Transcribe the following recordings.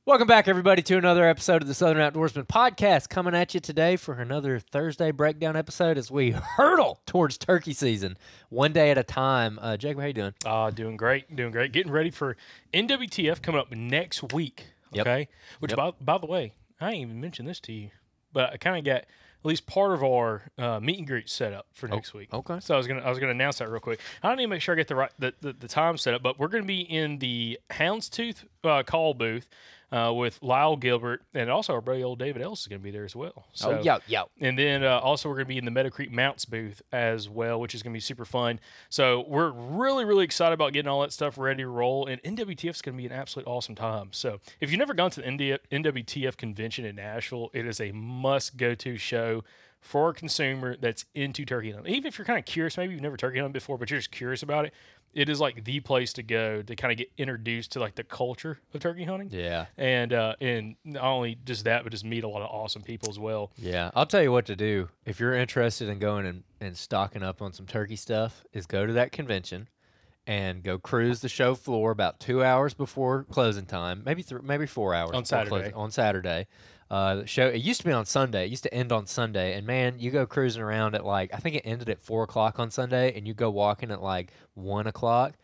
Welcome back, everybody, to another episode of the Southern Outdoorsman Podcast. Coming at you today for another Thursday breakdown episode as we hurtle towards turkey season, one day at a time. Jacob, how you doing? Doing great, doing great. Getting ready for NWTF coming up next week. Okay, which by the way, I ain't even mentioned this to you, but I kind of got at least part of our meet and greet set up for next week. Okay. So I was gonna announce that real quick. I don't need to make sure I get the time set up, but we're gonna be in the Houndstooth call booth. With Lyle Gilbert, and also our buddy old David Ellis is going to be there as well. So, yeah. And then also we're going to be in the Meadow Creek Mounts booth as well, which is going to be super fun. So we're really, really excited about getting all that stuff ready to roll, and NWTF is going to be an absolute awesome time. So if you've never gone to the NWTF convention in Nashville, it is a must-go-to show for a consumer that's into turkey hunting. Even if you're kind of curious, maybe you've never turkey hunted before, but you're just curious about it, it is like the place to go to kind of get introduced to like the culture of turkey hunting. Yeah. And not only just that, but just meet a lot of awesome people as well. Yeah. I'll tell you what to do. If you're interested in going and stocking up on some turkey stuff, is go to that convention and go cruise the show floor about 2 hours before closing time, maybe 4 hours On Saturday. On Saturday. The show, it used to be on Sunday. It used to end on Sunday. And, man, you go cruising around at, I think it ended at 4 o'clock on Sunday, and you go walking at, 1 o'clock.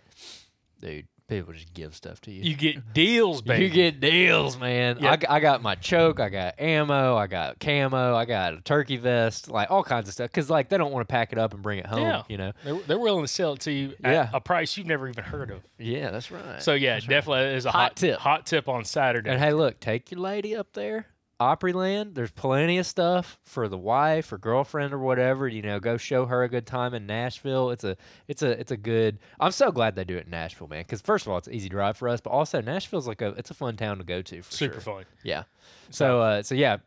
Dude, people just give stuff to you. You get deals, baby. You get deals, man. Yep. I got my choke. I got ammo. I got camo. I got a turkey vest, all kinds of stuff. Because, they don't want to pack it up and bring it home, They're willing to sell it to you at a price you've never even heard of. Yeah, that's right. So, definitely is a hot tip on Saturday. And, hey, look, take your lady up there. Opryland, there's plenty of stuff for the wife or girlfriend or whatever. Go show her a good time in Nashville. It's a good. I'm so glad they do it in Nashville, man. Because first of all, it's an easy drive for us, but also Nashville's it's a fun town to go to. Super fun. Yeah. So yeah,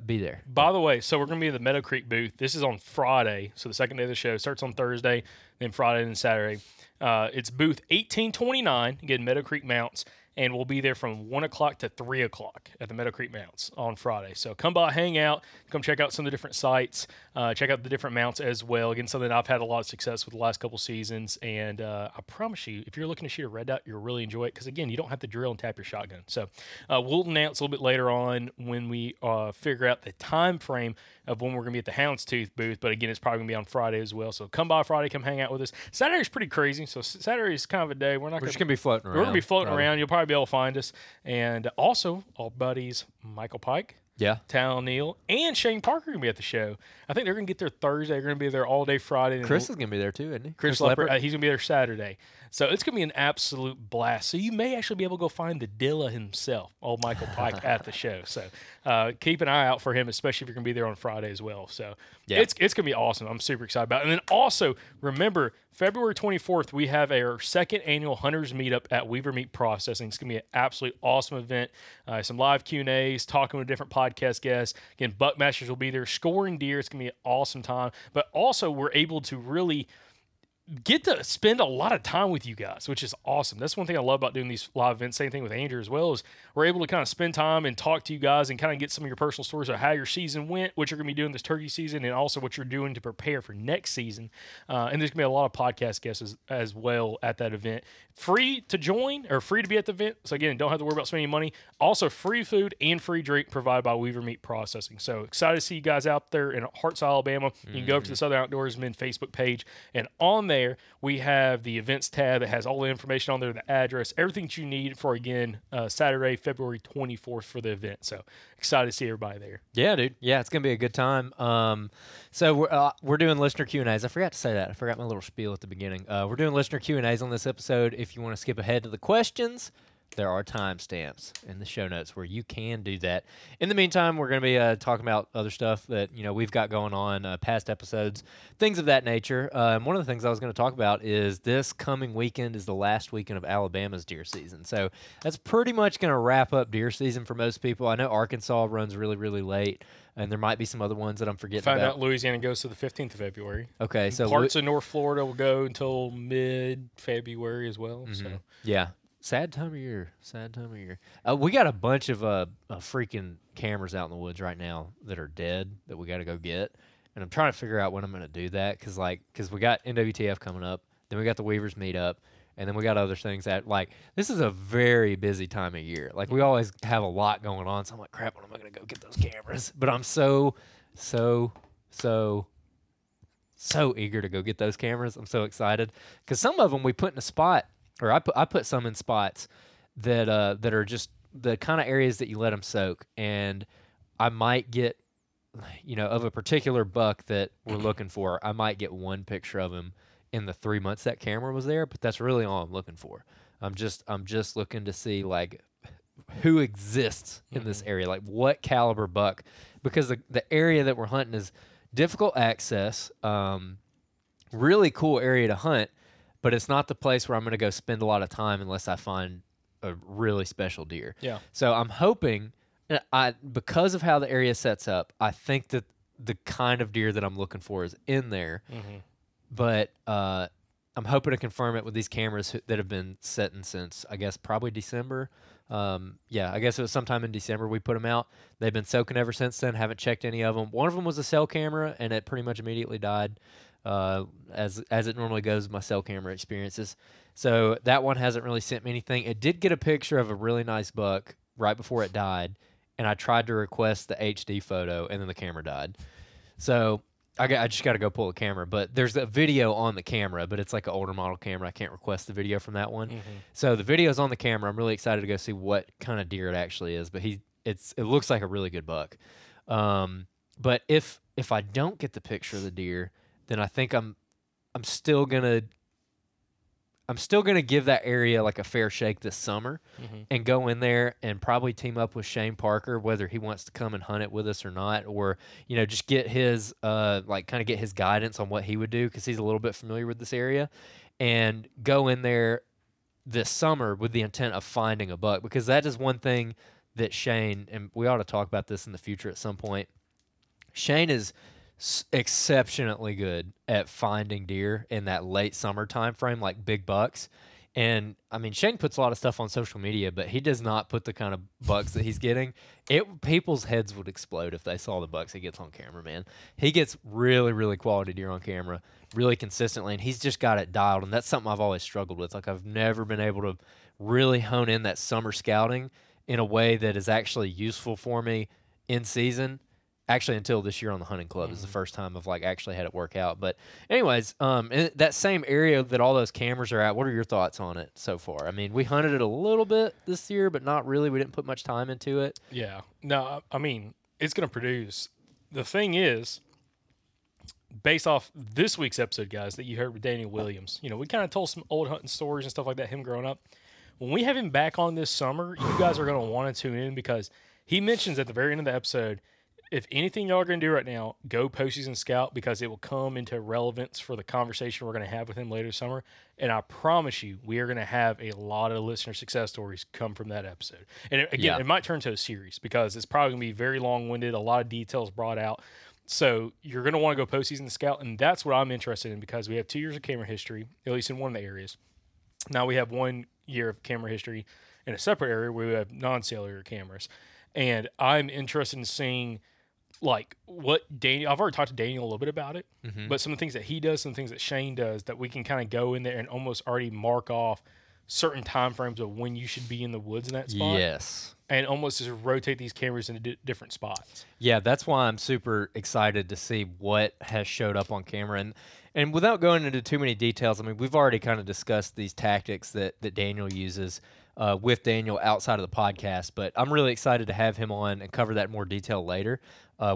be there. By the way, so we're gonna be in the Meadow Creek booth. This is on Friday, so the second day of the show starts on Thursday, then Friday and Saturday. It's booth 1829. Again, Meadow Creek Mounts. And we'll be there from 1 o'clock to 3 o'clock at the Meadow Creek Mounts on Friday. So come by, hang out, come check out some of the different sites, check out the different mounts as well. Again, something I've had a lot of success with the last couple seasons. And I promise you, if you're looking to shoot a red dot, you'll really enjoy it. Because, again, you don't have to drill and tap your shotgun. So we'll announce a little bit later on when we figure out the time frame of when we're going to be at the Houndstooth booth. But, again, it's probably going to be on Friday as well. So come by Friday, come hang out with us. Saturday's pretty crazy. So Saturday's kind of a day. We're just going to be floating around. We're going to be floating around. You'll probably be able to find us. And also, our buddies Michael Pike, Tal Neal, and Shane Parker are going to be at the show. I think they're going to get there Thursday. They're going to be there all day Friday. Chris is going to be there too, isn't he? Chris Leopard, he's going to be there Saturday. So it's going to be an absolute blast. So you may actually be able to go find the Dilla himself, old Michael Pike, at the show. So keep an eye out for him, especially if you're going to be there on Friday as well. So it's going to be awesome. I'm super excited about it. And then also, remember, February 24th, we have our second annual Hunters Meetup at Weaver Meat Processing. It's going to be an absolutely awesome event. Some live Q&As, talking with different podcast guests. Again, Buckmasters will be there scoring deer. It's going to be an awesome time. But also, we're able to really get to spend a lot of time with you guys, which is awesome. That's one thing I love about doing these live events. Same thing with Andrew as well, is we're able to kind of spend time and talk to you guys and kind of get some of your personal stories of how your season went, what you're going to be doing this turkey season, and also what you're doing to prepare for next season. And there's going to be a lot of podcast guests as well at that event. Free to join or free to be at the event. So again, don't have to worry about spending money. Also free food and free drink provided by Weaver Meat Processing. So excited to see you guys out there in Hartsville, Alabama. You can go over to the Southern Outdoorsmen Facebook page, and on there we have the events tab that has all the information on there, the address, everything that you need for, again, Saturday, February 24th for the event. So excited to see everybody there. Yeah, dude. Yeah, it's going to be a good time. So we're doing listener Q&As. I forgot to say that. I forgot my little spiel at the beginning. We're doing listener Q&As on this episode. If you want to skip ahead to the questions, there are timestamps in the show notes where you can do that. In the meantime, we're going to be talking about other stuff that we've got going on, past episodes, things of that nature. One of the things I was going to talk about is this coming weekend is the last weekend of Alabama's deer season. So that's pretty much going to wrap up deer season for most people. I know Arkansas runs really, really late, and there might be some other ones that I'm forgetting Find about. out Louisiana goes to the 15th of February. Okay, so parts of North Florida will go until mid-February as well. So yeah. Sad time of year. We got a bunch of freaking cameras out in the woods right now that are dead that we got to go get. And I'm trying to figure out when I'm going to do that because we got NWTF coming up. Then we got the Weavers meetup. And then we got other things that, like, this is a very busy time of year. Like, we always have a lot going on. So I'm like, crap, when am I going to go get those cameras? But I'm so eager to go get those cameras. I'm so excited because some of them we put in a spot, or I put some in spots that are just the kind of areas that you let them soak. And I might get, of a particular buck that we're looking for, I might get one picture of him in the 3 months that camera was there, but that's really all I'm looking for. I'm just looking to see, like, who exists in this area, like what caliber buck, because the area that we're hunting is difficult access, really cool area to hunt, but it's not the place where I'm going to go spend a lot of time unless I find a really special deer. Yeah. So I'm hoping, because of how the area sets up, I think that the kind of deer that I'm looking for is in there. But I'm hoping to confirm it with these cameras that have been setting since, I guess, probably December. I guess it was sometime in December we put them out. They've been soaking ever since then. Haven't checked any of them. One of them was a cell camera, and it pretty much immediately died, as it normally goes with my cell camera experiences. So that one hasn't really sent me anything. It did get a picture of a really nice buck right before it died, and I tried to request the HD photo, and then the camera died. So I just got to go pull a camera, but there's a video on the camera, but it's like an older model camera. I can't request the video from that one. So the video's on the camera. I'm really excited to go see what kind of deer it actually is, but it looks like a really good buck. But if I don't get the picture of the deer, then I think I'm still gonna give that area like a fair shake this summer, and go in there and probably team up with Shane Parker, whether he wants to come and hunt it with us or not, or just get his get his guidance on what he would do, because he's a little bit familiar with this area, and go in there this summer with the intent of finding a buck, because that is one thing that Shane, and we ought to talk about this in the future at some point, Shane is exceptionally good at finding deer in that late summer time frame, like big bucks. And I mean, Shane puts a lot of stuff on social media, but he does not put the kind of bucks that he's getting. People's heads would explode if they saw the bucks he gets on camera, man. He gets really, really quality deer on camera really consistently, and he's just got it dialed. And that's something I've always struggled with. Like, I've never been able to really hone in that summer scouting in a way that is actually useful for me in season. Actually, until this year on the hunting club is the first time I've actually had it work out. But anyways, in that same area that all those cameras are at, what are your thoughts on it so far? I mean, we hunted it a little bit this year, but not really. We didn't put much time into it. Yeah. No, I mean, it's going to produce. The thing is, based off this week's episode, guys, that you heard with Daniel Williams, we kind of told some old hunting stories and stuff like that, him growing up. When we have him back on this summer, you guys are going to want to tune in, because he mentions at the very end of the episode, if anything y'all are going to do right now, go postseason scout, because it will come into relevance for the conversation we're going to have with him later this summer. And I promise you, we are going to have a lot of listener success stories come from that episode. And it might turn to a series, because it's probably going to be very long-winded, a lot of details brought out. So you're going to want to go postseason scout, and that's what I'm interested in, because we have 2 years of camera history, at least in one of the areas. Now we have 1 year of camera history in a separate area where we have non-cellular cameras. And I'm interested in seeing what Daniel, I've already talked to Daniel a little bit about it, but some of the things that he does, some things that Shane does, that we can kind of go in there and almost already mark off certain time frames of when you should be in the woods in that spot. Yes. And almost just rotate these cameras into different spots. Yeah, that's why I'm super excited to see what has showed up on camera. And without going into too many details, I mean, we've already kind of discussed these tactics that Daniel uses with Daniel outside of the podcast, but I'm really excited to have him on and cover that in more detail later.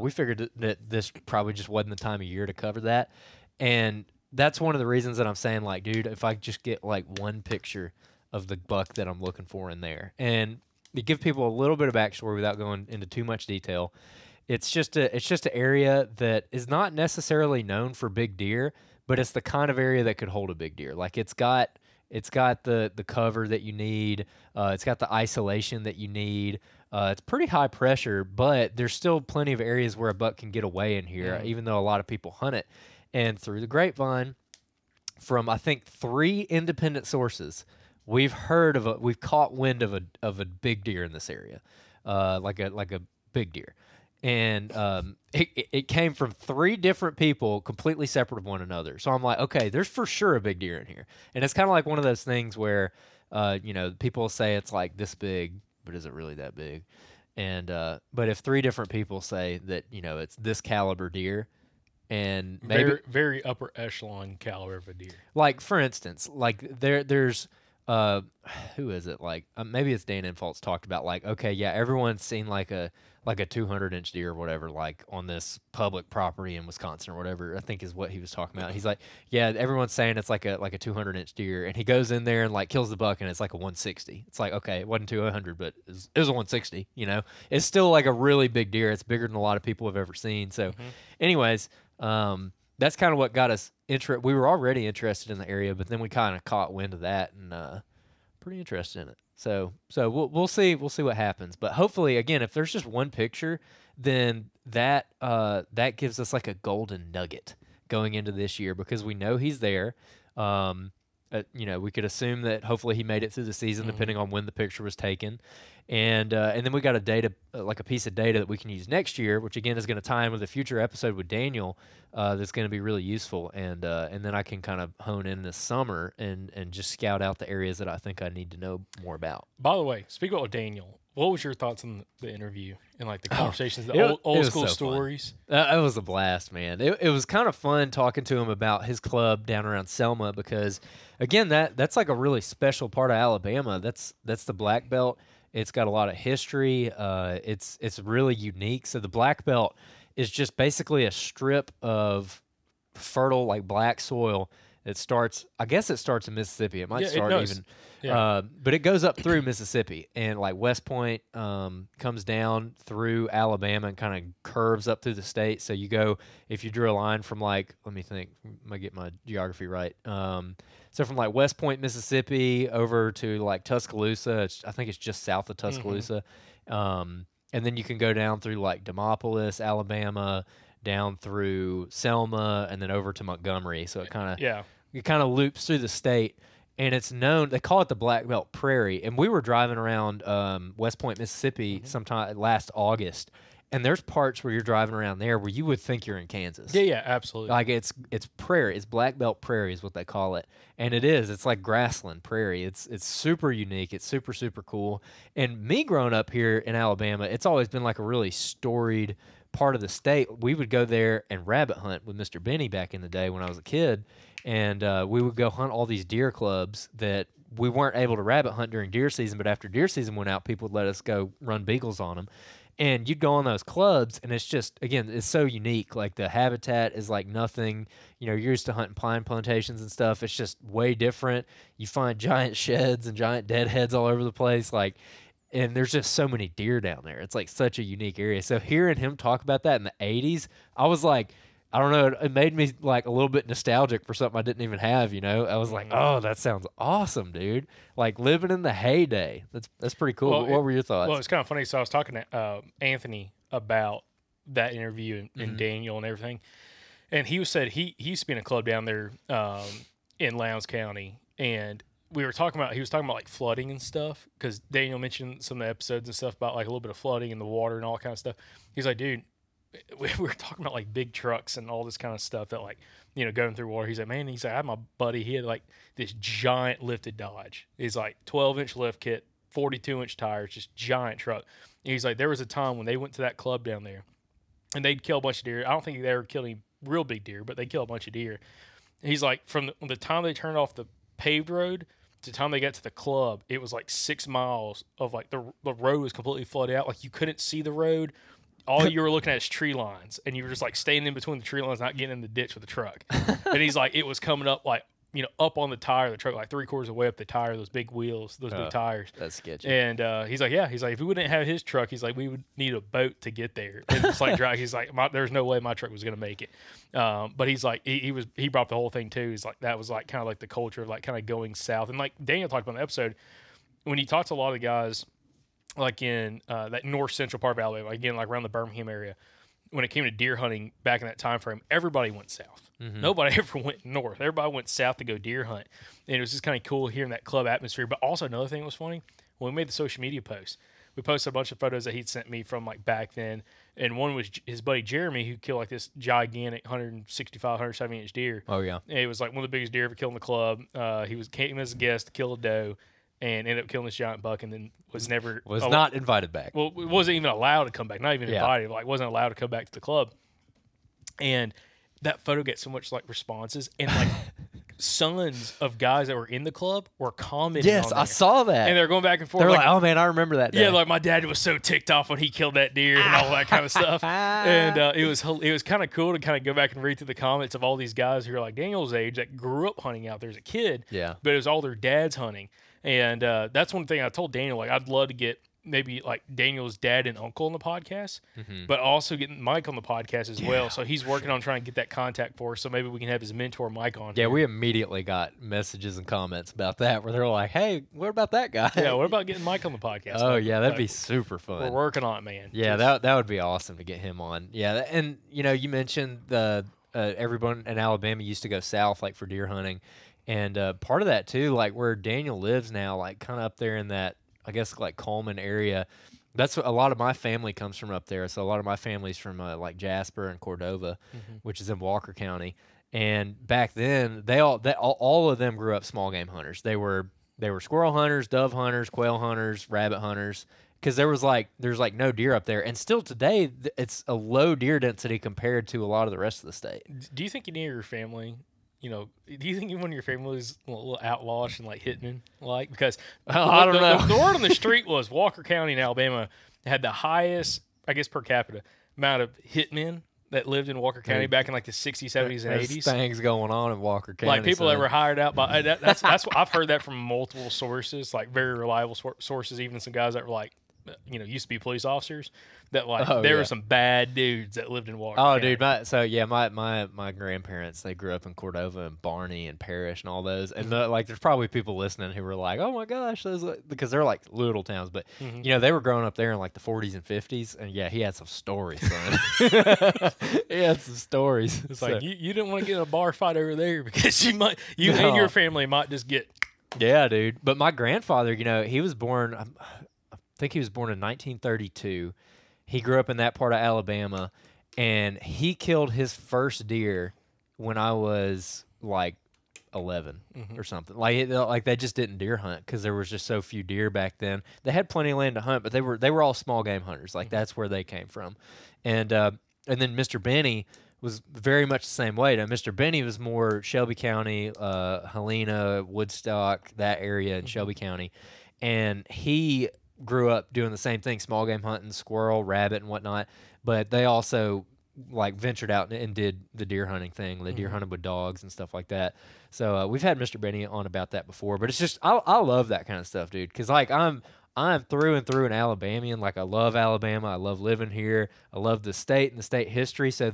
We figured that this probably just wasn't the time of year to cover that. And that's one of the reasons that I'm saying, dude, if I just get one picture of the buck that I'm looking for in there, and to give people a little bit of backstory without going into too much detail, it's just an area that is not necessarily known for big deer, but it's the kind of area that could hold a big deer. It's got the cover that you need. It's got the isolation that you need. It's pretty high pressure, but there's still plenty of areas where a buck can get away in here, even though a lot of people hunt it. And through the grapevine, from I think 3 independent sources, we've caught wind of a big deer in this area, like a big deer. and it came from 3 different people, completely separate of one another. So I'm like, okay, there's for sure a big deer in here, and it's kind of like one of those things where, people say it's like this big, but is it really that big? And but if 3 different people say that it's this caliber deer, and maybe Very, very upper echelon caliber of a deer. like for instance, like there's uh who is it? Like maybe it's Dan Infalt's talked about like, okay, yeah, everyone's seen like a 200-inch deer or whatever, like on this public property in Wisconsin or whatever, I think is what he was talking about. He's like, yeah, everyone's saying it's like a 200-inch deer, and he goes in there and like kills the buck, and it's like a 160. It's like, okay, it wasn't 200, but it was a 160. It's still like a really big deer. It's bigger than a lot of people have ever seen. So, anyways, that's kind of what got us interested. We were already interested in the area, but then we kind of caught wind of that, and pretty interested in it. So we'll see what happens. But hopefully, again, if there's just one picture, then that gives us like a golden nugget going into this year, because we know he's there. We could assume that hopefully he made it through the season, depending on when the picture was taken, and then we got a piece of data that we can use next year, which again is going to tie in with a future episode with Daniel. That's going to be really useful, and then I can kind of hone in this summer and just scout out the areas that I think I need to know more about. By the way, speaking about Daniel, what was your thoughts on the interview and like the conversations, the old school so stories? It was a blast, man. It was kind of fun talking to him about his club down around Selma, because again, that's like a really special part of Alabama. That's the Black Belt. It's got a lot of history. It's really unique. So the Black Belt is just basically a strip of fertile, like black soil. It starts in Mississippi. It might start even, but it goes up through Mississippi, and like West Point comes down through Alabama and kind of curves up through the state. So you go, if you drew a line from like, let me think, I'm gonna get my geography right. So from like West Point, Mississippi, over to like Tuscaloosa, I think it's just south of Tuscaloosa, and then you can go down through like Demopolis, Alabama, down through Selma, and then over to Montgomery. So it kind of loops through the state, and it's known, they call it the Black Belt Prairie. And we were driving around West Point, Mississippi sometime last August, and there's parts where you're driving around there where you would think you're in Kansas. Yeah, absolutely. Like it's prairie, it's Black Belt Prairie is what they call it, and it is. It's like grassland prairie. It's super unique. It's super super cool. And me growing up here in Alabama, it's always been like a really storied part of the state. We would go there and rabbit hunt with Mr. Benny back in the day when I was a kid, and we would go hunt all these deer clubs that we weren't able to rabbit hunt during deer season, but after deer season went out, people would let us go run beagles on them. And you'd go on those clubs, and it's just, again, it's so unique. Like the habitat is like nothing. You're used to hunting pine plantations and stuff. It's just way different. You find giant sheds and giant deadheads all over the place. And there's just so many deer down there. It's like such a unique area. So hearing him talk about that in the 80s, I was like, I don't know, it made me like a little bit nostalgic for something I didn't even have, I was like, oh, that sounds awesome, dude. Like living in the heyday. That's pretty cool. Well, what were your thoughts? Well, it's kind of funny. So I was talking to Anthony about that interview and Daniel and everything. And he said he used to be in a club down there in Lowndes County, and he was talking about like flooding and stuff, because Daniel mentioned some of the episodes and stuff about like a little bit of flooding in the water and all kind of stuff. He's like, dude, we were talking about like big trucks and all this kind of stuff that like, going through water. He's like, man, I had my buddy, he had like this giant lifted Dodge. He's like 12-inch lift kit, 42-inch tires, just giant truck. And he's like, there was a time when they went to that club down there and they'd kill a bunch of deer. I don't think they ever killed any real big deer, but they kill a bunch of deer. And he's like, from the time they turned off the paved road to the time they got to the club, it was like 6 miles of like the road was completely flooded out. Like you couldn't see the road. All you were looking at is tree lines, and you were just like staying in between the tree lines, not getting in the ditch with the truck. And he's like, it was coming up like, up on the tire of the truck, like 3/4 of the way up the tire, those big wheels, those big tires. That's sketchy. And he's like, if we wouldn't have his truck, he's like, we would need a boat to get there. And it's like dry. He's like, there's no way my truck was going to make it. But he's like, he brought the whole thing too. He's like, that was like kind of like the culture of like kind of going south. And like Daniel talked about in the episode, when he talks to a lot of the guys, like in that north central part of Alabama, again, like around the Birmingham area, when it came to deer hunting back in that time frame, everybody went south. Nobody ever went north. Everybody went south to go deer hunt. And it was just kind of cool hearing that club atmosphere. But also another thing that was funny, when we made the social media post, we posted a bunch of photos that he'd sent me from like back then. And one was his buddy Jeremy, who killed like this gigantic 165, 170 inch deer. Oh yeah. And it was like one of the biggest deer ever killed in the club. He came as a guest to kill a doe, and ended up killing this giant buck, and then was not invited back. Well, it wasn't even allowed to come back. Not even Yeah. invited. Like wasn't allowed to come back to the club. And that photo gets so much like responses, and like sons of guys that were in the club were commenting. Yes, on I there. saw that. And they're going back and forth. They're like, "Oh man, I remember that day." Yeah, like my dad was so ticked off when he killed that deer and all that kind of stuff. And it was kind of cool to kind of go back and read through the comments of all these guys who are like Daniel's age that grew up hunting out there as a kid. Yeah. But it was all their dads hunting. And that's one thing I told Daniel, like I'd love to get maybe like Daniel's dad and uncle on the podcast, but also getting Mike on the podcast as well. So he's working on trying to get that contact for us. So maybe we can have his mentor Mike on. Yeah, here. we immediately got messages and comments about that where they're like, "Hey, what about that guy?" Yeah, what about getting Mike on the podcast? Oh Like, yeah, that'd like, be super fun. We're working on it, man. Yeah, Just- that would be awesome to get him on. Yeah, and you mentioned the everyone in Alabama used to go south like for deer hunting, and part of that too, like where Daniel lives now, like kind of up there in that I guess like Coleman area. That's what a lot of my family comes from up there. So a lot of my family's from like Jasper and Cordova, which is in Walker County. And back then, all of them grew up small game hunters. They were squirrel hunters, dove hunters, quail hunters, rabbit hunters. Because there's no deer up there, and still today it's a low deer density compared to a lot of the rest of the state. Do you think any of your family, do you think anyone in your family is a little outlawish and like hitmen? Like, because I don't know. The word on the street was Walker County in Alabama had the highest, I guess, per capita amount of hitmen that lived in Walker County back in like the 60s, 70s, and There's 80s. things going on in Walker County. Like people that son. were hired out by that's what I've heard that from multiple sources, like very reliable sources, even some guys that were like, used to be police officers. That like there were some bad dudes that lived in Walker. Oh, County. dude, my grandparents, they grew up in Cordova and Barney and Parrish and all those, and like there's probably people listening who were like, oh my gosh, those because they're like little towns, but they were growing up there in like the 40s and 50s, and yeah, he had some stories, son. He had some stories. It's like you didn't want to get in a bar fight over there because you and your family might just get. Yeah, dude. But my grandfather, he was born. I think he was born in 1932. He grew up in that part of Alabama, and he killed his first deer when I was like 11 or something. Like they just didn't deer hunt because there was just so few deer back then. They had plenty of land to hunt, but they were all small game hunters. Like that's where they came from. And then Mr. Benny was very much the same way. Now, Mr. Benny was more Shelby County, Helena, Woodstock, that area in Shelby County, and he grew up doing the same thing, small game hunting, squirrel, rabbit, and whatnot. But they also like ventured out and did the deer hunting thing. They deer hunted with dogs and stuff like that. So we've had Mr. Benny on about that before. But it's just I love that kind of stuff, dude. Because like I'm through and through an Alabamian. Like I love Alabama. I love living here. I love the state and the state history. So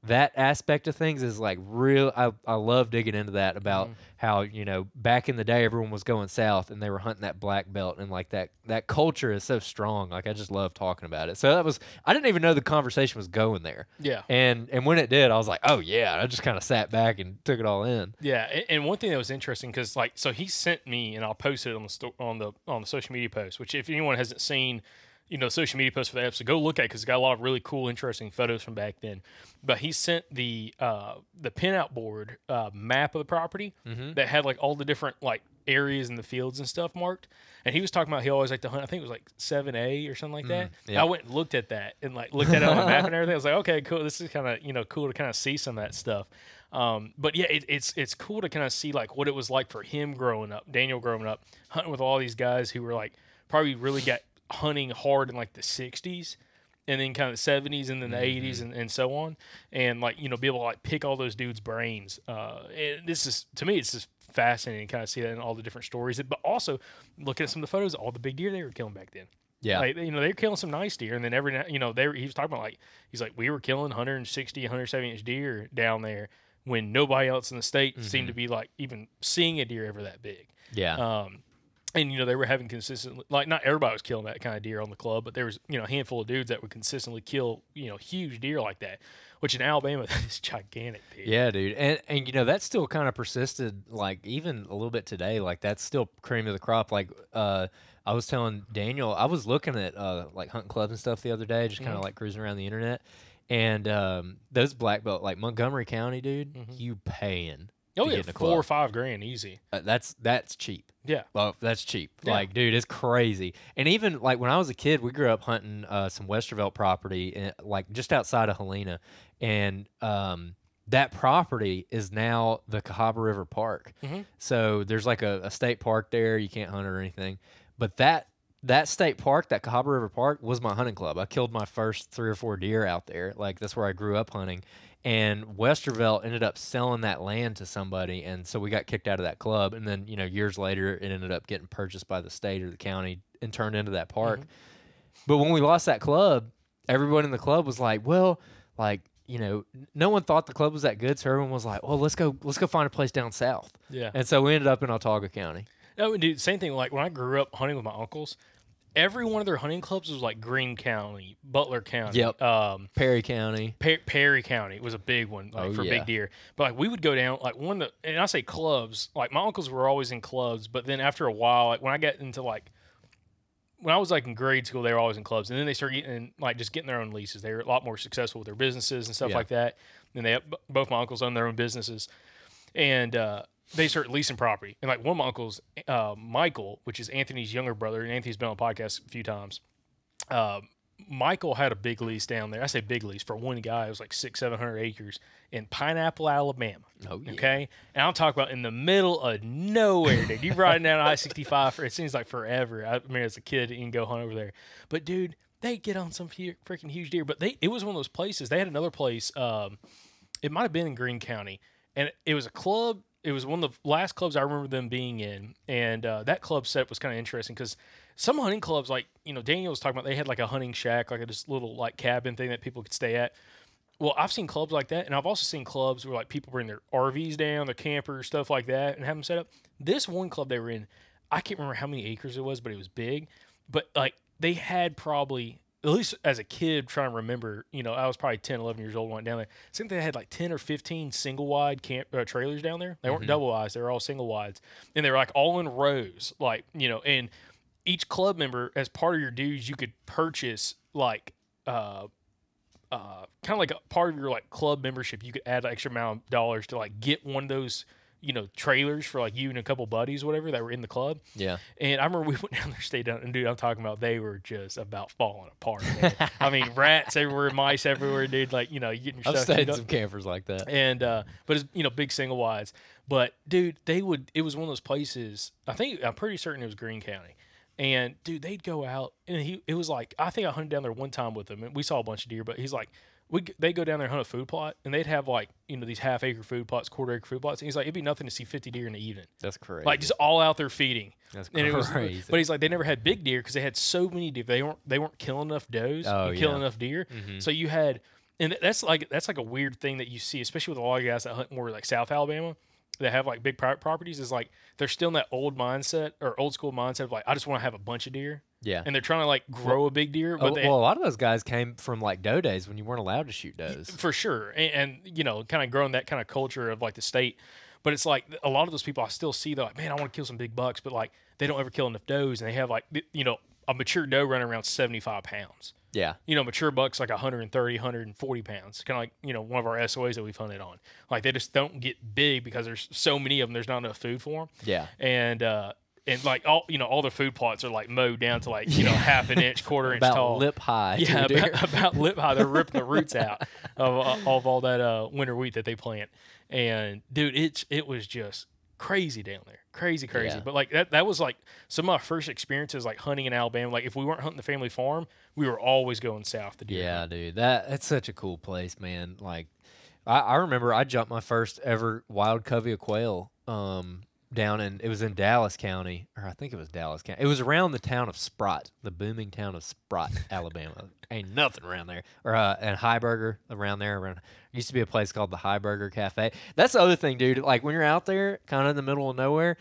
that aspect of things is like real. I love digging into that about how back in the day everyone was going south and they were hunting that black belt, and like that culture is so strong. Like I just love talking about it. So I didn't even know the conversation was going there. Yeah. And when it did, I was like, oh yeah. I just kind of sat back and took it all in. Yeah, and one thing that was interesting because so he sent me, and I'll post it on the social media post. Which if anyone hasn't seen, social media posts for the episode, go look at it because it's got a lot of really cool, interesting photos from back then. But he sent the pinout board map of the property that had like all the different like areas in the fields and stuff marked. And he was talking about he always liked to hunt. I think it was like 7A or something like that. Yeah. I went and looked at that and like looked at it on the map and everything. I was like, okay, cool. This is kind of cool to kind of see some of that stuff. But yeah, it's cool to kind of see like what it was like for him growing up, Daniel growing up, hunting with all these guys who were like probably really got hunting hard in like the 60s and then kind of the 70s and then the 80s and so on, and like be able to like pick all those dudes' brains. And this is, to me, it's just fascinating to kind of see that in all the different stories, but also looking at some of the photos of all the big deer they were killing back then. Yeah. Like, they were killing some nice deer, and then he was talking about like, he's like, we were killing 160 170 inch deer down there when nobody else in the state seemed to be like even seeing a deer ever that big. Yeah. And they were having consistent, like, not everybody was killing that kind of deer on the club, but there was a handful of dudes that would consistently kill huge deer like that, which in Alabama is gigantic, dude. Yeah, dude, and that still kind of persisted, like even a little bit today. Like that's still cream of the crop. Like I was telling Daniel, I was looking at like hunting clubs and stuff the other day, just kind of like cruising around the internet, and those black belt like Montgomery County, dude, you paying. Oh yeah, $4 or $5 grand easy. That's cheap. Yeah. Well, that's cheap. Yeah. Like, dude, it's crazy. And even like when I was a kid, we grew up hunting some Westervelt property, like just outside of Helena, and that property is now the Cahaba River Park. So there's like a state park there. You can't hunt or anything, but that state park, that Cahaba River Park, was my hunting club. I killed my first 3 or 4 deer out there. Like that's where I grew up hunting. And Westervelt ended up selling that land to somebody, and so we got kicked out of that club. And then, years later, it ended up getting purchased by the state or the county and turned into that park. But when we lost that club, everyone in the club was like, well, like, no one thought the club was that good, so everyone was like, well, let's go find a place down south. Yeah. And so we ended up in Autauga County. No, dude, same thing. Like when I grew up hunting with my uncles, every one of their hunting clubs was like Greene County, Butler County. Yep. Perry County. Perry County was a big one for big deer. but like we would go down like and I say clubs, like my uncles were always in clubs, but then after a while, like when I got into like when I was like in grade school, they were always in clubs, and then they started getting their own leases. They were a lot more successful with their businesses and stuff like that. And both my uncles owned their own businesses, and they started leasing property. And like one of my uncles, Michael, which is Anthony's younger brother, and Anthony's been on the podcast a few times. Michael had a big lease down there. I say big lease for one guy. It was like 600-700 acres in Pineapple, Alabama. Oh, yeah. Okay, and I'm talking about in the middle of nowhere, dude. You riding down I-65 for it seems like forever. I mean, as a kid, you can go hunt over there, but dude, they get on some freaking huge deer. But it was one of those places. They had another place. It might have been in Greene County, and it was a club. It was one of the last clubs I remember them being in, and that club setup was kind of interesting because some hunting clubs, like Daniel was talking about, they had like a hunting shack, like this little like cabin thing that people could stay at. Well, I've seen clubs like that, and I've also seen clubs where like people bring their RVs down, their campers, stuff like that, and have them set up. This one club they were in, I can't remember how many acres it was, but it was big. But like they had probably, at least as a kid trying to remember, I was probably 10, 11 years old when I went down there. I think they had like 10 or 15 single wide trailers down there. They weren't double wides. They were all single wides. And they were like all in rows, like, and each club member, as part of your dues, you could purchase like, kind of like a part of your like club membership. You could add an extra amount of dollars to like get one of those, trailers for like you and a couple buddies, whatever, that were in the club. Yeah. And I remember we went down there, stayed down, and dude, I'm talking about they were just about falling apart. Man. I mean, rats everywhere, mice everywhere, dude. Like, you getting your I've stuff. stayed in some campers like that. And but it's big single wides. But dude, it was one of those places. I'm pretty certain it was Greene County. And dude, they'd go out, and it was like, I think I hunted down there one time with him, and we saw a bunch of deer. But he's like, they go down there and hunt a food plot, and they'd have like these half-acre food plots, quarter-acre food plots. And he's like, it'd be nothing to see 50 deer in the evening. That's crazy. Like just all out there feeding. That's crazy. But he's like, they never had big deer because they had so many deer. They weren't killing enough does and killing enough deer. So you had, and that's like a weird thing that you see, especially with a lot of guys that hunt more like South Alabama, that have like big private properties, is like they're still in that old mindset or old school mindset of like, I just want to have a bunch of deer. Yeah. And they're trying to like grow a big deer. But a lot of those guys came from like doe days when you weren't allowed to shoot does. For sure. And kind of growing that kind of culture of like the state. But it's like a lot of those people I still see, they're like, man, I want to kill some big bucks, but like they don't ever kill enough does, and they have like a mature doe running around 75 pounds. Yeah. Mature bucks like 130, 140 pounds. Kind of like, one of our SOAs that we've hunted on. Like they just don't get big because there's so many of them, there's not enough food for them. Yeah. And like all the food plots are like mowed down to like half an inch, quarter inch tall, lip high. Yeah, about lip high. They're ripping the roots out of all that winter wheat that they plant. And dude, it was just crazy down there, crazy. Yeah. But like that was like some of my first experiences like hunting in Alabama. Like if we weren't hunting the family farm, we were always going south to deer. Yeah, dude, that's such a cool place, man. Like I remember I jumped my first ever wild covey of quail. It was in Dallas County, or I think it was Dallas County. It was around the town of Sprott, the booming town of Sprott, Alabama. Ain't nothing around there. Or and Heiberger around there. Used to be a place called the Heiberger Cafe. That's the other thing, dude. Like when you're out there, kind of in the middle of nowhere,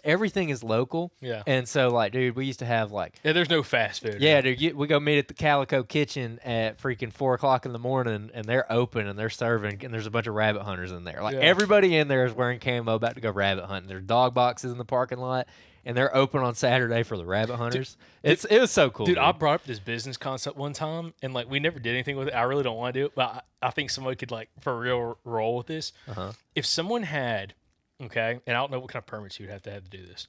everything is local. Yeah. And so, like, dude, we used to have like. Yeah, there's no fast food. Yeah, dude, we go meet at the Calico Kitchen at freaking 4 o'clock in the morning, and they're open and they're serving, and there's a bunch of rabbit hunters in there. Like everybody in there is wearing camo, about to go rabbit hunting. There's dog boxes in the parking lot, and they're open on Saturday for the rabbit hunters. It was so cool, dude. I brought up this business concept one time, and like we never did anything with it. I really don't want to do it, but I think somebody could like for real roll with this. If someone had, okay, and I don't know what kind of permits you'd have to do this.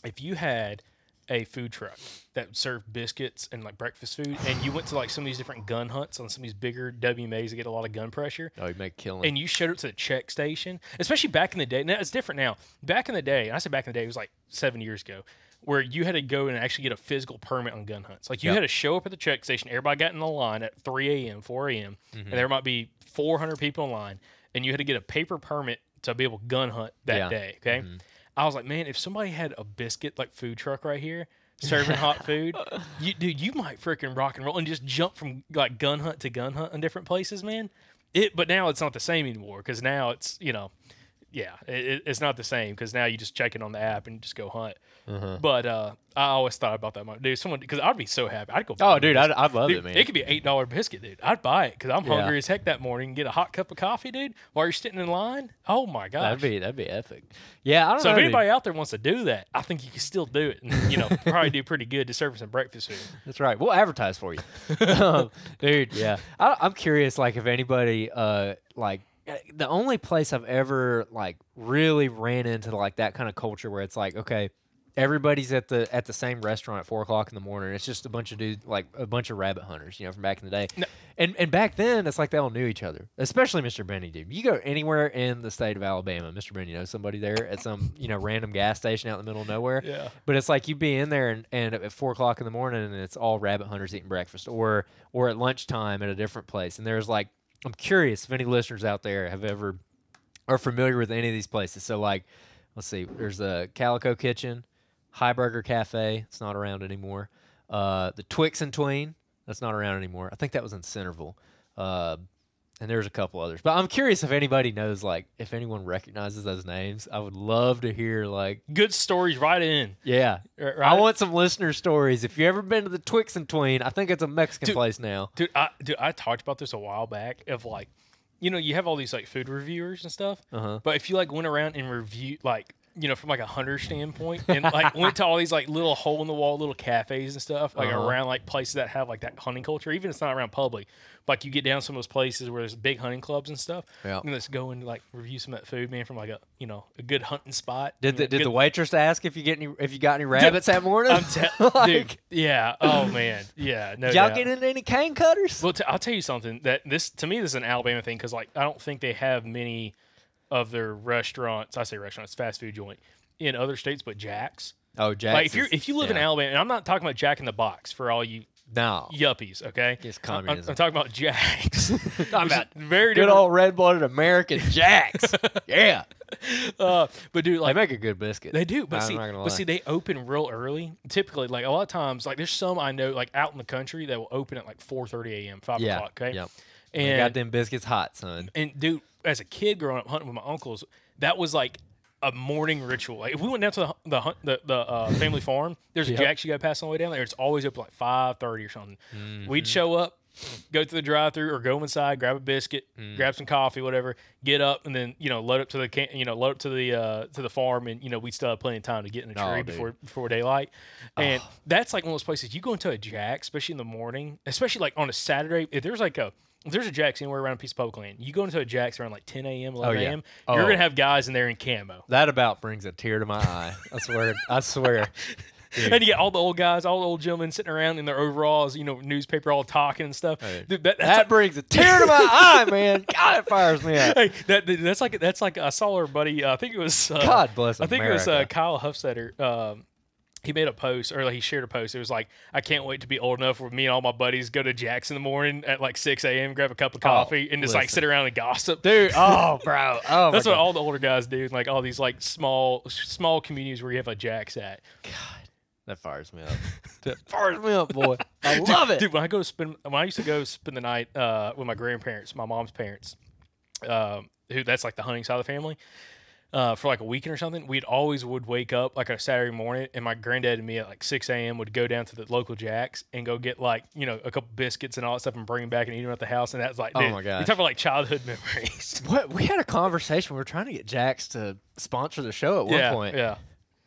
If you had a food truck that served biscuits and like breakfast food, and you went to like some of these different gun hunts on some of these bigger WMAs that get a lot of gun pressure. Oh, you make killing. And you showed up to the check station, especially back in the day. Now it's different now. Back in the day, and I said back in the day, it was like 7 years ago, where you had to go and actually get a physical permit on gun hunts. Like you had to show up at the check station. Everybody got in the line at 3 a.m., 4 a.m., and there might be 400 people in line, and you had to get a paper permit to be able to gun hunt that day. Okay. I was like, man, if somebody had a biscuit like food truck right here serving hot food, you might freaking rock and roll and just jump from like gun hunt to gun hunt in different places, man. But now it's not the same anymore because now it's it's not the same because now you just check it on the app and just go hunt. But I always thought about that, dude. Someone because I'd be so happy. I'd go. Oh, dude, I'd love dude, it, man. It could be an $8 biscuit, dude. I'd buy it because I'm hungry as heck that morning. And get a hot cup of coffee, dude, while you're sitting in line. Oh my gosh, that'd be epic. Yeah, I don't know. So if anybody out there wants to do that, I think you can still do it, and probably do pretty good to serve some breakfast food. That's right. We'll advertise for you, dude. Yeah, I'm curious, like if anybody, like the only place I've ever like really ran into like that kind of culture where it's like, okay, everybody's at the same restaurant at 4 o'clock in the morning. It's just a bunch of dudes, like a bunch of rabbit hunters, from back in the day. No. And back then, it's like they all knew each other, especially Mr. Benny, dude. You go anywhere in the state of Alabama, Mr. Benny knows somebody there at some, random gas station out in the middle of nowhere. Yeah. But it's like you be in there and at 4 o'clock in the morning, and it's all rabbit hunters eating breakfast, or at lunchtime at a different place. And there's like, I'm curious if any listeners out there are familiar with any of these places. So like, let's see, there's the Calico Kitchen, High Burger Cafe. It's not around anymore. The Twix and Tween. That's not around anymore. I think that was in Centerville. And there's a couple others. But I'm curious if anybody knows, like, if anyone recognizes those names. I would love to hear, like... good stories right in. Yeah. Right. I want some listener stories. If you ever been to the Twix and Tween, I think it's a Mexican place now. Dude, I talked about this a while back of, like, you have all these, like, food reviewers and stuff. But if you, like, went around and reviewed, like... from like a hunter standpoint, and like went to all these like little hole in the wall little cafes and stuff, like around like places that have like that hunting culture. Even if it's not around public, like you get down some of those places where there's big hunting clubs and stuff. Yeah, and let's go and like review some of that food, man, from like a good hunting spot. Did the waitress ask if you got any rabbits that morning? Dude, yeah. Oh man, yeah. No, y'all get into any cane cutters? Well, I'll tell you something. That this is an Alabama thing because like I don't think they have many of their restaurants, I say restaurants, fast food joint, in other states but Jack's. Oh, Jack's. Like if you live in Alabama, and I'm not talking about Jack in the Box for all you yuppies, okay? It's communism. I'm talking about Jack's. I'm about very good old red-blooded American Jack's. Yeah. But dude, like they make a good biscuit. They do, but see, they open real early. Typically, like a lot of times, like there's some I know, like out in the country that will open at like 4:30 a.m., 5 o'clock. Okay. Yep. And they got them biscuits hot, son. And dude, as a kid growing up hunting with my uncles, that was like a morning ritual. Like if we went down to the family farm, there's a Jack's you got to pass on the way down there. It's always open like 5:30 or something. We'd show up, go to the drive-through or go inside, grab a biscuit, grab some coffee, whatever. Get up and then load up to the farm, and we'd still have plenty of time to get in the tree before daylight. And that's like one of those places you go into a Jack's, especially in the morning, especially like on a Saturday. If there's a Jack's anywhere around a piece of public land, you go into a Jack's around like 10 a.m., 11 a.m., you're going to have guys in there in camo. That about brings a tear to my eye. I swear. Dude. And you get all the old guys, all the old gentlemen sitting around in their overalls, newspaper all talking and stuff. Hey, dude, that brings a tear to my eye, man. God, it fires me up. Hey, that's like I saw her buddy. I think it was God bless America. I think it was Kyle Huffstetter. He made a post, or he shared a post. It was like, I can't wait to be old enough where me and all my buddies go to Jack's in the morning at like 6 a.m., grab a cup of coffee, and just like sit around and gossip. Dude, bro. Oh, that's what all the older guys do. Like all these like small communities where you have a Jack's at. God, that fires me up. That fires me up, boy. I love it. Dude, when I used to go spend the night with my grandparents, my mom's parents, who that's like the hunting side of the family. for like a weekend or something, we'd always would wake up like a Saturday morning, and my granddad and me at like 6 a.m. would go down to the local Jack's and go get like, you know, a couple biscuits and all that stuff and bring them back and eat them at the house. And that's like, dude, my gosh. you talk about like childhood memories. What we had a conversation. We were trying to get Jax to sponsor the show at one point. Yeah.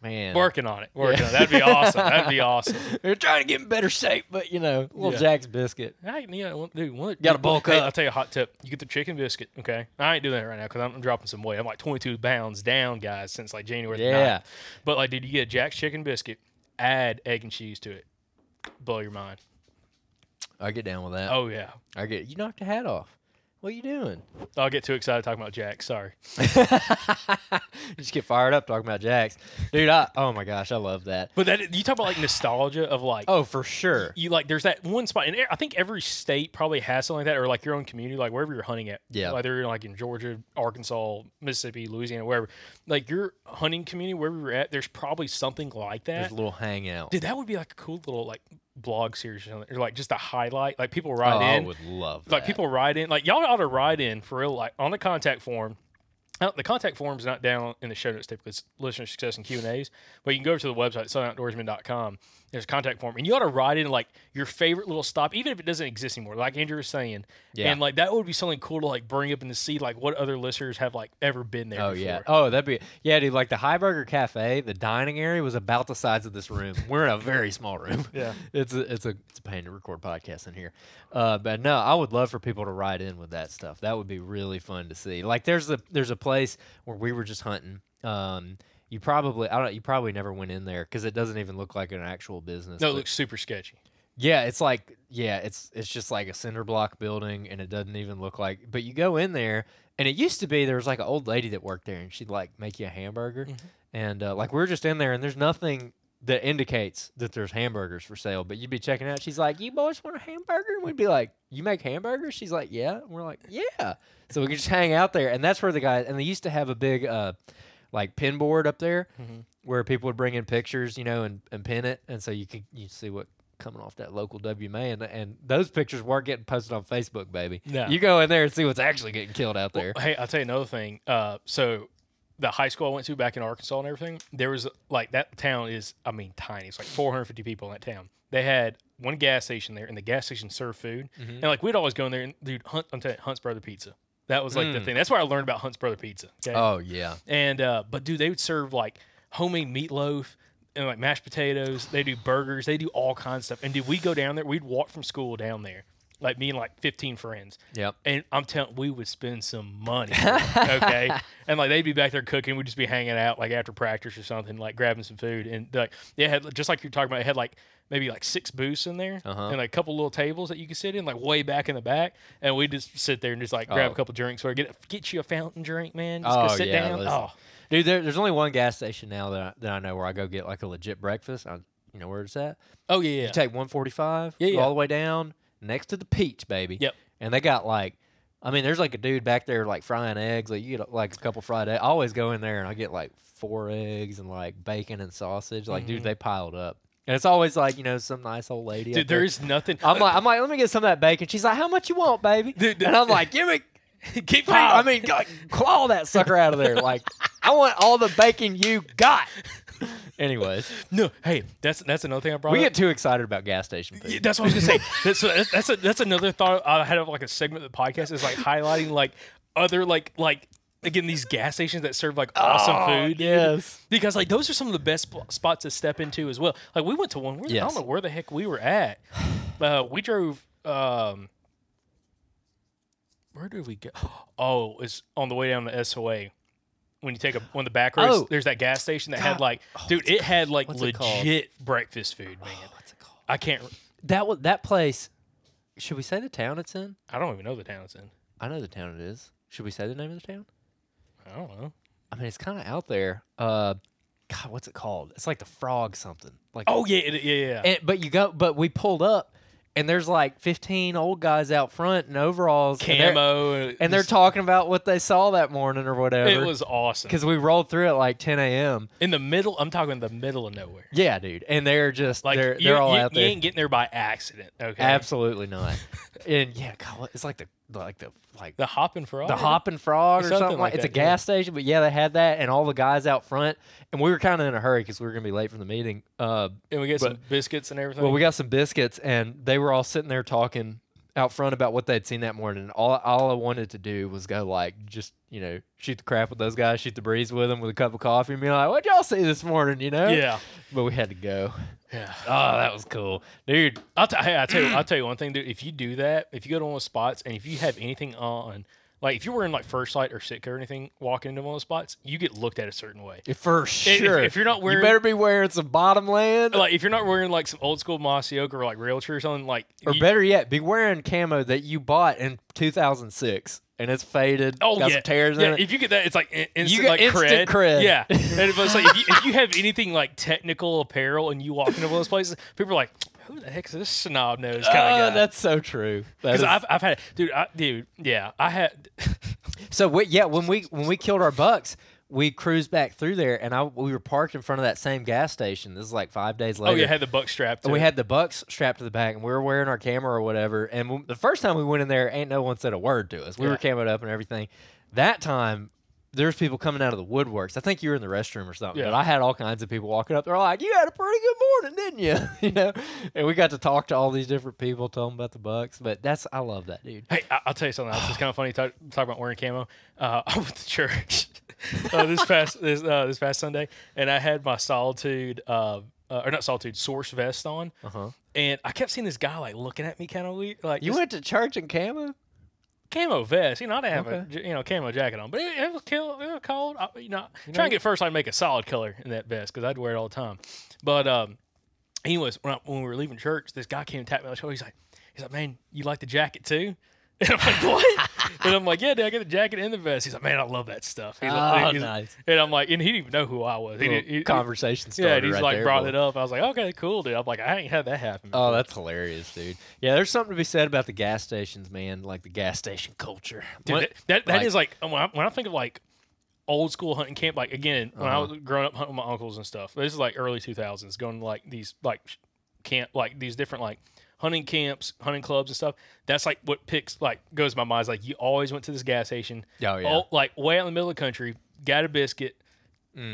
Man, Working on it. That'd be awesome. That'd be awesome. we were trying to get in better shape, but you know, little Jack's biscuit. Dude, Gotta bulk up. I'll tell you a hot tip. You get the chicken biscuit, okay? I ain't doing that right now because I'm dropping some weight. I'm like 22 pounds down, guys, since like January the 9th. But like, dude, you get a Jack's chicken biscuit, add egg and cheese to it. Blow your mind. I get down with that. Oh, yeah. You knocked the hat off. What are you doing? I'll get too excited talking about Jack's. Sorry. Just get fired up talking about Jack's. Dude, oh my gosh, I love that. But that you talk about like nostalgia of like, oh, for sure. You like, there's that one spot, and I think every state probably has something like that, or like your own community, like wherever you're hunting at. Yeah. Whether you're like in Georgia, Arkansas, Mississippi, Louisiana, wherever. Like your hunting community, wherever you're at, there's probably something like that. There's a little hangout. Dude, that would be like a cool little like blog series or something, or like just a highlight. Like people write in. I would love that. Like people write in. Like y'all ought to write in for real, like on the contact form. The contact form's not down in the show notes typically. It's listener success and Q&As. But you can go to the website, SouthernOutdoorsman.com. There's a contact form. And you ought to write in, like, your favorite little stop, even if it doesn't exist anymore, like Andrew was saying. Yeah. And, like, that would be something cool to, like, bring up and to see, like, what other listeners have, like, ever been there before. Yeah. Oh, that'd be... Yeah, dude, like, the Highburger Cafe, the dining area was about the size of this room. We're in a very small room. Yeah. It's a pain to record podcasts in here. But, no, I would love for people to write in with that stuff. That would be really fun to see. Like, there's a place where we were just hunting. You probably never went in there because it doesn't even look like an actual business. No, it looks super sketchy. Yeah, it's like it's just like a cinder block building, and it doesn't even look like. But you go in there, and it used to be there was like an old lady that worked there, and she'd like make you a hamburger, and like we were just in there, and there's nothing that indicates that there's hamburgers for sale. But you'd be checking out. She's like, "You boys want a hamburger?" And we'd be like, "You make hamburgers?" She's like, "Yeah." And we're like, "Yeah." So we could just hang out there, and that's where the guys. And they used to have a big like pin board up there where people would bring in pictures, you know, and pin it, and so you see what coming off that local WMA, and those pictures weren't getting posted on Facebook, baby. No. You go in there and see what's actually getting killed out there. Well, hey, I'll tell you another thing. So the high school I went to back in Arkansas and everything, there was like that town is, I mean, tiny. It's like 450 people in that town. They had one gas station there, and the gas station served food, and like we'd always go in there and dude, I'm telling you, Hunt's Brother Pizza. That was like the thing. That's where I learned about Hunt's Brother Pizza. Okay? Oh yeah. And but dude, they would serve like homemade meatloaf and like mashed potatoes. They do burgers. They do all kinds of stuff. And dude, we go down there. We'd walk from school down there, like me and like 15 friends. Yep. And I'm telling, we would spend some money. Okay. And like they'd be back there cooking. We'd just be hanging out like after practice or something, like grabbing some food. And like it had, just like you're talking about, it had like maybe like 6 booths in there and like a couple little tables that you could sit in, like way back in the back. And we just sit there and just like grab a couple drinks or get you a fountain drink, man. Just go sit down. Listen. Oh, dude, there's only one gas station now that I know where I go get like a legit breakfast. You know where it's at? Oh yeah. You take 145, go all the way down next to the Peach, baby. Yep. And they got like, I mean, there's like a dude back there like frying eggs. Like you get like a couple fried eggs. I always go in there and I get like 4 eggs and like bacon and sausage. Like, dude, they piled up. And it's always like, you know, some nice old lady. Dude, there's nothing. I'm like, let me get some of that bacon. She's like, how much you want, baby? Dude, and I'm like, give me. Keep I mean, claw that sucker out of there. Like, I want all the bacon you got. Anyways, no, hey, that's another thing I brought. We up. get too excited about gas station food. Yeah, that's what I was gonna say. That's another thought I had of like a segment of the podcast is like highlighting like other like again these gas stations that serve like awesome food. Yes, because like those are some of the best spots to step into as well. Like we went to one. I don't know where the heck we were at. We drove. Where did we go? Oh, it's on the way down to SOA. When you take one of the back roads, there's that gas station that had like, dude, it had like legit breakfast food, man. What's it called? I can't. That place. Should we say the town it's in? I don't even know the town it's in. I know the town it is. Should we say the name of the town? I don't know. I mean, it's kind of out there. God, what's it called? It's like the Frog something. Like yeah. But we pulled up. And there's like 15 old guys out front in overalls. Camo. And they're talking about what they saw that morning or whatever. It was awesome. Because we rolled through at like 10 a.m. In the middle, I'm talking in the middle of nowhere. Yeah, dude. And they're just, like, they're all out there. You ain't getting there by accident, okay? Absolutely not. And yeah, God, it's like The Hoppin' Frog. The Hoppin' Frog or Something something like It's a that, gas station, but yeah, they had that, and all the guys out front, and we were kind of in a hurry because we were gonna be late from the meeting. And we get some biscuits and everything. Well, we got some biscuits, and they were all sitting there talking out front about what they'd seen that morning. And all I wanted to do was go just shoot the crap with those guys, shoot the breeze with them with a cup of coffee, and be like, "What'd y'all see this morning?" Yeah. But we had to go. Yeah. Oh, that was cool, dude. I'll tell you one thing, dude. If you do that, if you go to one of those spots, and if you have anything on, like if you're wearing like First Light or Sitka or anything, walking into one of those spots, you get looked at a certain way. For sure. If you're not wearing, you better be wearing some Bottomland. Like if you're not wearing like some old school mossy oak or like Realtree or something, like better yet, be wearing camo that you bought in 2006. And it's faded. Oh, got yeah. some tears in it. If you get that, it's like instant, You get like instant cred. Yeah. And it's like if you have anything like technical apparel and you walk into one of those places, people are like, "Who the heck is this snob nose kind of guy?" That's so true. Because I've had, I had. So when we killed our bucks, we cruised back through there, and we were parked in front of that same gas station. This is like 5 days later. Oh, yeah, had the buck strapped to And we it. had the bucks strapped to the back, and we were wearing our camera or whatever. And the first time we went in there, ain't no one said a word to us. We were camoed up and everything. That time, there's people coming out of the woodworks. I think you were in the restroom or something. Yeah. But I had all kinds of people walking up. They're like, "You had a pretty good morning, didn't you?" And we got to talk to all these different people, tell them about the bucks. But I love that, dude. Hey, I'll tell you something else. It's kind of funny talk about wearing camo. I went to church this past Sunday, and I had my Solitude, or not Solitude, Source vest on. And I kept seeing this guy like looking at me kind of weird. Like You went to church in camo? Camo vest, I didn't have a camo jacket on, but it was cold. It was cold. Trying to get First Light to make a solid color in that vest because I'd wear it all the time. But anyways, when we were leaving church, this guy came and tapped me on the shoulder. He's like, "Man, you like the jacket too?" And I'm like, "What?" And I'm like, "Yeah, dude, I got the jacket and the vest." He's like, "Man, I love that stuff." Nice. And I'm like, and he didn't even know who I was. Conversation started. Yeah, and he's right like there, brought boy. it up. I was like, "Okay, cool, dude." I'm like, I ain't had that happen before. Oh, that's hilarious, dude. Yeah, there's something to be said about the gas stations, man. Like the gas station culture. Dude, that is like when I think of like old school hunting camp. Like again, when I was growing up hunting with my uncles and stuff. This is like early 2000s, going to like these like camp, like these different like hunting camps, hunting clubs and stuff. That's like what goes to my mind. Is like you always went to this gas station. Oh yeah. Like way out in the middle of the country, got a biscuit.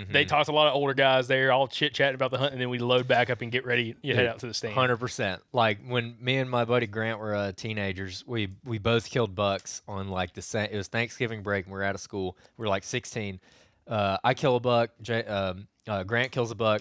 They talked to a lot of older guys there, all chit-chatting about the hunt, and then we load back up and get ready, head out to the stand. 100%. Like, when me and my buddy Grant were teenagers, we both killed bucks on, like, it was Thanksgiving break, and we were out of school. We were, like, 16. I kill a buck, Grant kills a buck,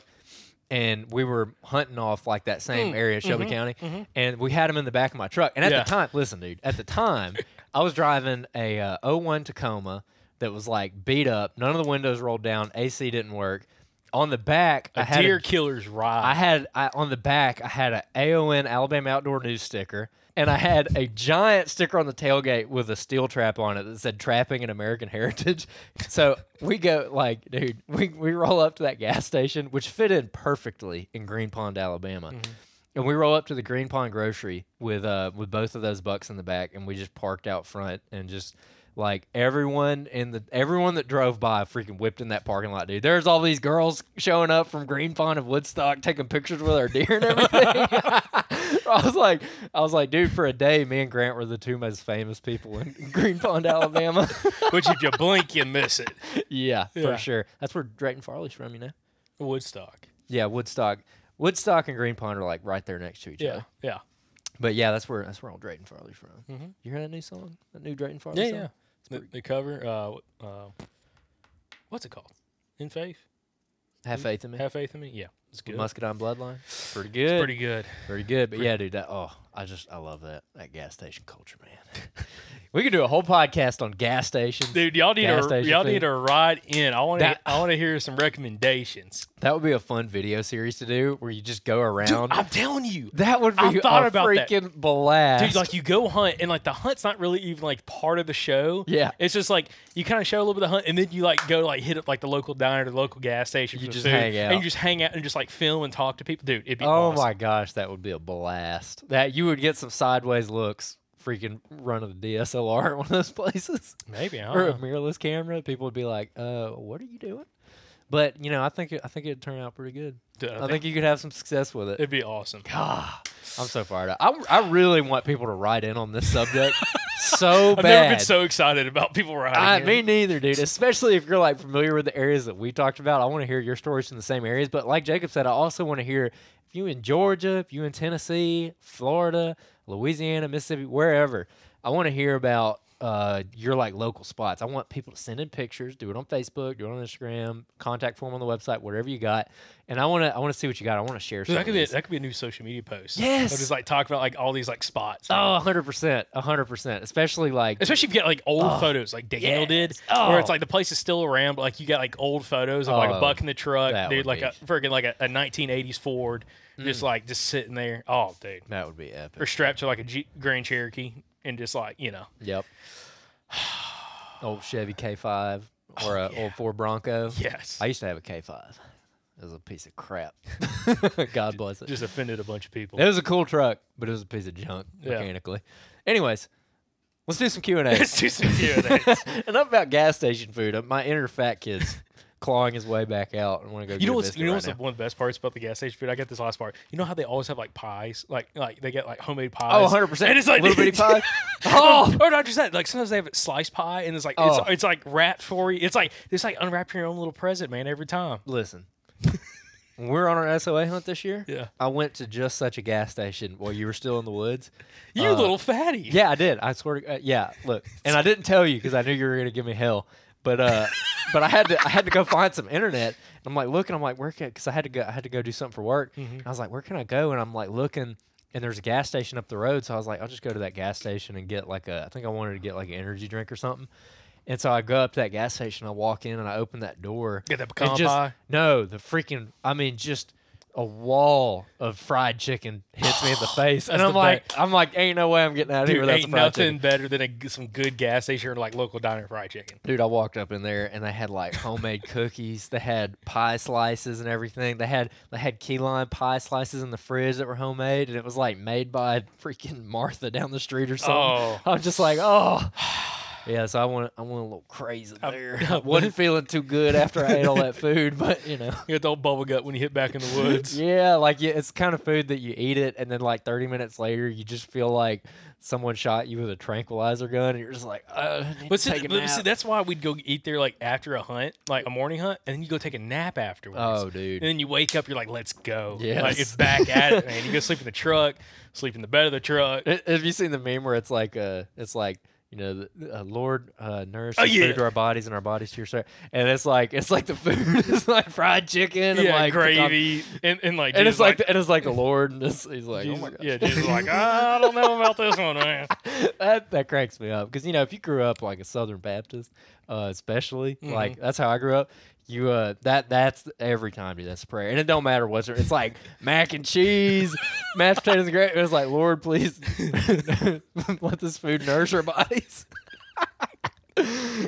and we were hunting off, like, that same area, Shelby County, and we had him in the back of my truck. And at the time, listen, dude, at the time, I was driving a 01 Tacoma that was like beat up. None of the windows rolled down. AC didn't work. On the back, I had deer killer's ride. On the back, I had a AON Alabama Outdoor News sticker, and I had a giant sticker on the tailgate with a steel trap on it that said "Trapping in American Heritage." So we go like, dude, we roll up to that gas station, which fit in perfectly in Green Pond, Alabama. And we roll up to the Green Pond grocery with both of those bucks in the back, and we just parked out front and just. Like everyone that drove by freaking whipped in that parking lot, dude. There's all these girls showing up from Green Pond and Woodstock taking pictures with our deer and everything. I was like, dude, for a day, me and Grant were the two most famous people in Green Pond, Alabama. Which if you blink, you miss it. Yeah, for sure. That's where Drayton Farley's from, you know? Woodstock. Yeah, Woodstock. Woodstock and Green Pond are like right there next to each other. Yeah. But yeah, that's where all Drayton Farley's from. You heard that new song? That new Drayton Farley song? Yeah. The cover, what's it called? In Faith? Have Faith in Me? Have Faith in Me? Yeah. It's good. Muscadine Bloodline? Pretty good. It's pretty good. Pretty good. But yeah, dude, I love that gas station culture, man. We could do a whole podcast on gas stations. Dude, y'all need to ride in. I want to hear some recommendations. That would be a fun video series to do where you just go around. Dude, I'm telling you. That would be a freaking blast. Dude, like you go hunt and like the hunt's not really even like part of the show. Yeah. It's just like you kind of show a little bit of the hunt and then you like go like hit up like the local diner or the local gas station. You just hang out. And you just hang out and just like film and talk to people. Dude, it'd be awesome. awesome. My gosh, that would be a blast. That you would get some sideways looks. Freaking running a DSLR at one of those places. Maybe, or a mirrorless camera. People would be like, what are you doing? But, I think it'd turn out pretty good. Dude, I think you could have some success with it. It'd be awesome. God, I'm so fired up. I really want people to write in on this subject so I've bad. never been so excited about people riding. Me neither, dude. Especially if you're like familiar with the areas that we talked about. I want to hear your stories from the same areas. But like Jacob said, I also want to hear if you in Georgia, if you in Tennessee, Florida, Louisiana, Mississippi, wherever. I want to hear about your like local spots. I want people to send in pictures, do it on Facebook, do it on Instagram, contact form on the website, whatever you got. And I want to see what you got. I want to share. Dude, that could be a new social media post. Yes, so just like talk about like all these like spots. Oh, 100%, 100%. Especially if you get like old photos, like Daniel did, where it's like the place is still around, but like you got like old photos of like a buck in the truck, dude, like a 1980s Ford, just sitting there. Oh, dude, that would be epic. Or strapped to like a Grand Cherokee and just like Yep. Old Chevy K5 or old Ford Bronco. Yes. I used to have a K5. It was a piece of crap. God bless it. Just offended a bunch of people. It was a cool truck, but it was a piece of junk mechanically. Anyways, let's do some Q&A. Let's do some Q&A. Enough about gas station food. My inner fat kid's clawing his way back out and want to go get a biscuit what's right now. one of the best parts about the gas station food? I get this last part. You know how they always have like pies? Like they get like homemade pies. Oh, 100%. And it's like little bitty pie. Or not just that. Like sometimes they have sliced pie and it's like it's like wrapped for you. It's like unwrapping your own little present, man, every time. Listen. When we were on our SOA hunt this year, I went to just such a gas station while you were still in the woods. You little fatty. Yeah, I did. I swear to look. And I didn't tell you because I knew you were going to give me hell. But I had to go find some internet. And I'm like looking. I'm like, where can? Because I had to go do something for work. And I was like, where can I go? And I'm like looking, and there's a gas station up the road. So I was like, I'll just go to that gas station and get I think I wanted to get like an energy drink or something. And so I go up to that gas station. I walk in and I open that door. Get that pecan pie? No, just a wall of fried chicken hits me in the face, and I'm like, ain't no way I'm getting out of here without some fried chicken. Ain't nothing better than some good gas station or like local diner fried chicken. Dude, I walked up in there and they had like homemade cookies. They had pie slices and everything. They had key lime pie slices in the fridge that were homemade, and it was like made by freaking Martha down the street or something. Oh. I was just like, oh. Yeah, so I went a little crazy there. I wasn't feeling too good after I ate all that food, but You get the old bubble gut when you hit back in the woods. It's kind of food that you eat it, and then like 30 minutes later, you just feel like someone shot you with a tranquilizer gun, and you're just like, I need to take a nap. See, that's why we'd go eat there like after a hunt, like a morning hunt, and then you go take a nap afterwards. Oh, dude. And then you wake up, you're like, let's go. Yes. Like it's back at it, man. You go sleep in the truck, sleep in the bed of the truck. Have you seen the meme where it's like Lord, nourish us food to our bodies and our bodies to your soul. And it's like the food is like fried chicken and like gravy and it's like the Lord and he's like, Jesus, oh my god. Yeah, Jesus is like, I don't know about this one, man. that cracks me up because if you grew up like a Southern Baptist, especially like that's how I grew up. You that's every time, dude. That's a prayer, and it don't matter what's it's like mac and cheese, mashed potatoes and gravy. It was like, Lord, please let this food nourish our bodies.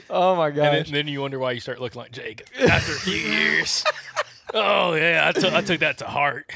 Oh my gosh! And then you wonder why you start looking like Jacob after a few years. Oh yeah, I took that to heart.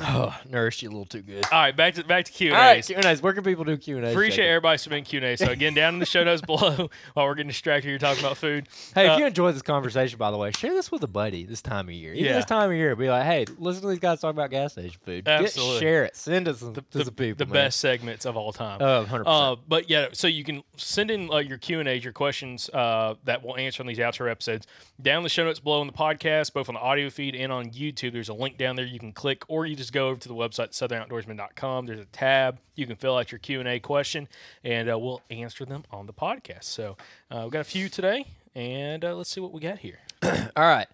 Oh, nourished you a little too good. All right, back to Q&As. All right, Q&As. Where can people do Q&As? Appreciate everybody submitting Q&A. So again, down in the show notes below, while we're getting distracted here talking about food. Hey, if you enjoyed this conversation, by the way, share this with a buddy this time of year. Even this time of year, be like, hey, listen to these guys talk about gas station food. Absolutely. Share it. Send it to some people. The best segments of all time. 100%. But yeah, so you can send in your Q&As, your questions that we'll answer on these outro episodes. Down in the show notes below in the podcast, both on the audio feed and on YouTube, there's a link down there you can click, or you just go over to the website, southernoutdoorsman.com. There's a tab. You can fill out your Q&A question, and we'll answer them on the podcast. So we've got a few today, and let's see what we got here. All right.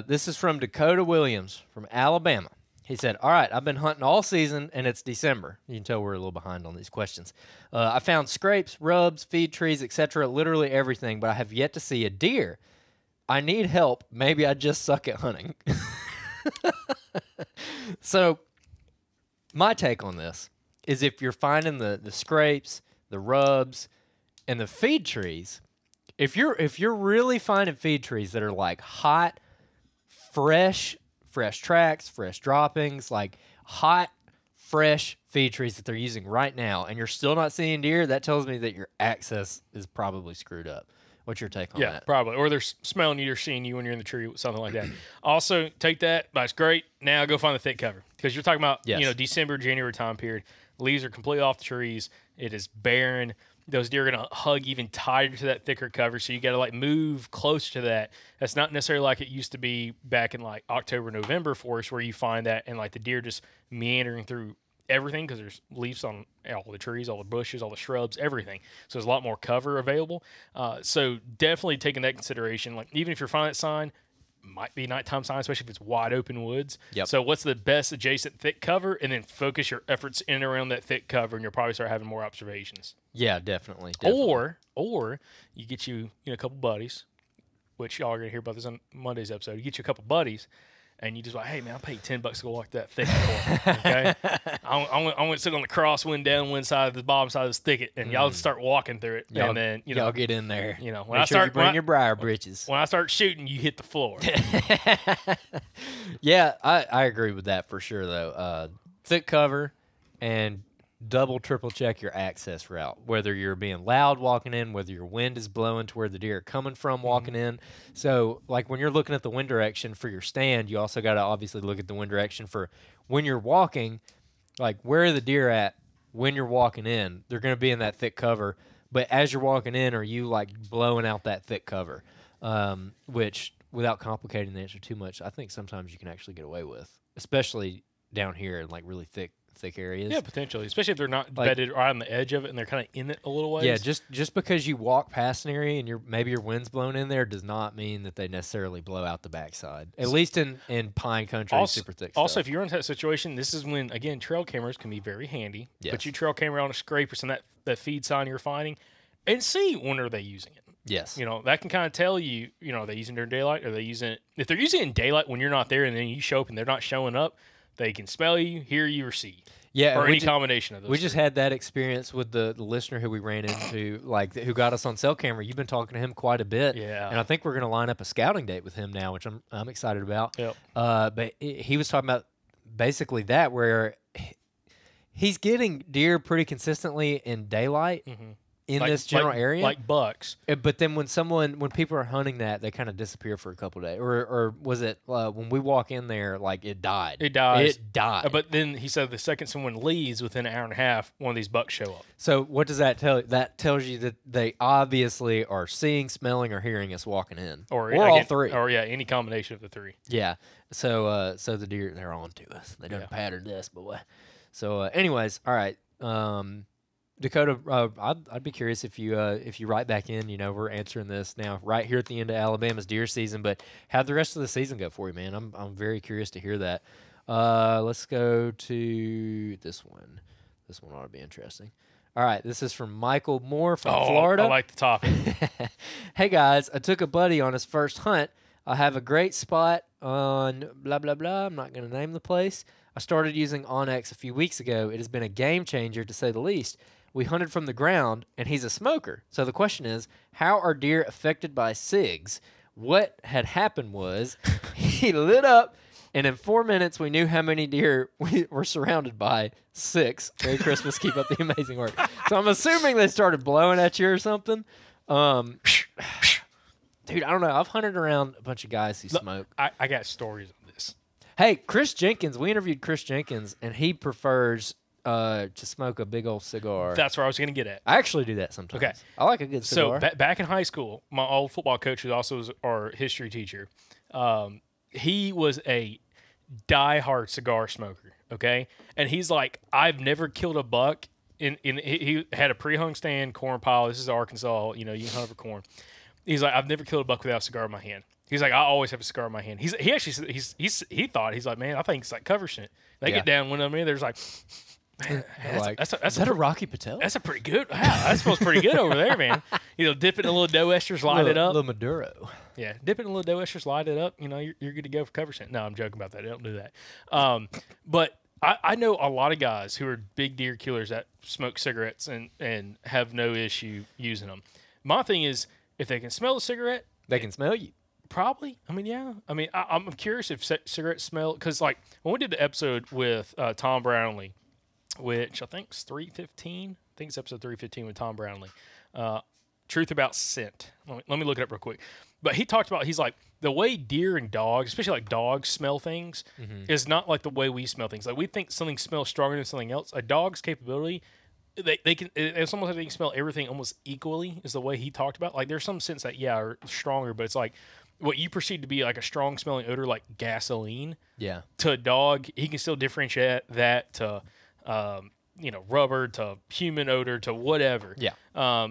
This is from Dakota Williams from Alabama. He said, all right, I've been hunting all season, and it's December. You can tell we're a little behind on these questions. I found scrapes, rubs, feed trees, etc., literally everything, but I have yet to see a deer. I need help. Maybe I just suck at hunting. So my take on this is if you're finding the scrapes, the rubs, and the feed trees, if you're really finding feed trees that are like hot, fresh tracks, fresh droppings, like hot, fresh feed trees that they're using right now, and you're still not seeing deer, that tells me that your access is probably screwed up. What's your take on that? Yeah, probably. Or they're smelling you or seeing you when you're in the tree, something like that. Also, take that. That's great. Now go find the thick cover. Because you're talking about, Yes. December, January time period. Leaves are completely off the trees. It is barren. Those deer are going to hug even tighter to that thicker cover, so you got to like move closer to that. That's not necessarily like it used to be back in like October, November forest, where you find that and like the deer just meandering through everything because there's leaves on all the trees, all the bushes, all the shrubs, everything. So there's a lot more cover available. So definitely taking that consideration. Like even if you're finding that sign, might be nighttime sign, especially if it's wide open woods. Yep. So what's the best adjacent thick cover, and then focus your efforts in and around that thick cover, and you'll probably start having more observations. Yeah, definitely. Or you get you a couple buddies, which y'all are gonna hear about this on Monday's episode. You get you a couple buddies, and you just like, hey man, I paid $10 to go walk that thicket for. Okay, I went to sit on the crosswind downwind side of the bottom side of this thicket, and y'all just start walking through it, and then y'all get in there. When Make sure you bring your briar britches. When I start shooting, you hit the floor. Yeah, I agree with that for sure though. Thick cover and double, triple check your access route, whether you're being loud walking in, whether your wind is blowing to where the deer are coming from walking in. So like when you're looking at the wind direction for your stand, you also got to obviously look at the wind direction for when you're walking, like where are the deer at when you're walking in. They're going to be in that thick cover, but as you're walking in, are you like blowing out that thick cover? Which without complicating the answer too much, I think sometimes you can actually get away with, especially down here in like really thick areas. Yeah, potentially, especially if they're not bedded right on the edge of it and they're kind of in it a little ways. Yeah, just because you walk past an area and maybe your wind's blowing in there does not mean that they necessarily blow out the backside. At least in pine country, super thick stuff. Also, if you're in that situation, this is when, again, trail cameras can be very handy. Yes. Put your trail camera on a scraper, and that feed sign you're finding, and see when are they using it. Yes. That can kind of tell you, are they using it during daylight? Are they using it? If they're using it in daylight when you're not there and then you show up and they're not showing up, they can smell you, hear you, or see. Yeah, or any combination of those. We just had that experience with the listener who we ran into, who got us on cell camera. You've been talking to him quite a bit. Yeah. And I think we're going to line up a scouting date with him now, which I'm excited about. Yep. But he was talking about basically that, where he's getting deer pretty consistently in daylight. Mm-hmm. In this general area, like bucks. But then when people are hunting that, they kind of disappear for a couple of days. Or was it when we walk in there, like it died? It dies. It died. But then he said the second someone leaves within an hour and a half, one of these bucks show up. So what does that tell you? That tells you that they obviously are seeing, smelling, or hearing us walking in, or all three, or any combination of the three. Yeah. So the deer, they're on to us. They done patterned us, boy. So anyways, all right. Dakota, I'd be curious if you write back in. We're answering this now right here at the end of Alabama's deer season, but how'd the rest of the season go for you, man? I'm very curious to hear that. Let's go to this one. This one ought to be interesting. All right, this is from Michael Moore from Florida. I like the topic. Hey guys, I took a buddy on his first hunt. I have a great spot on blah blah blah. I'm not going to name the place. I started using OnX a few weeks ago. It has been a game changer to say the least. We hunted from the ground, and he's a smoker. So the question is, how are deer affected by SIGs? What had happened was he lit up, and in 4 minutes, we knew how many deer we were surrounded by. 6. Merry Christmas. Keep up the amazing work. So I'm assuming they started blowing at you or something. Dude, I don't know. I've hunted around a bunch of guys who smoke. I got stories on this. Hey, Chris Jenkins. We interviewed Chris Jenkins, and he prefers to smoke a big old cigar. That's where I was going to get at. I actually do that sometimes. Okay. I like a good cigar. So back in high school, my old football coach, who also was our history teacher, he was a diehard cigar smoker, okay? And he's like, I've never killed a buck. He had a pre-hung stand, corn pile. This is Arkansas. You can hunt for corn. He's like, I've never killed a buck without a cigar in my hand. He's like, I always have a cigar in my hand. He thought, man, I think it's like cover scent. They get down one of them, there's like... Man, is that a Rocky Patel? That's a pretty good. Wow, that smells pretty good over there, man. Dip it in a little dough esters, light it up. Little Maduro. Yeah, dip it in a little dough esters, light it up. You're good to go for cover scent. No, I'm joking about that. Don't do that. But I know a lot of guys who are big deer killers that smoke cigarettes and have no issue using them. My thing is, if they can smell the cigarette, they can smell you. Probably. I mean, yeah. I mean, I'm curious if cigarettes smell, because like when we did the episode with Tom Brownlee, which I think is 315. I think it's episode 315 with Tom Brownlee. Truth about scent. Let me look it up real quick. But he talked about, he's like, the way deer and dogs, especially like dogs, smell things is not like the way we smell things. Like we think something smells stronger than something else. A dog's capability, they can. It's almost like they can smell everything almost equally. Is the way he talked about. Like there's some sense that are stronger, but it's like what you perceive to be like a strong smelling odor, like gasoline. Yeah. To a dog, he can still differentiate that to. Rubber to human odor to whatever. Yeah.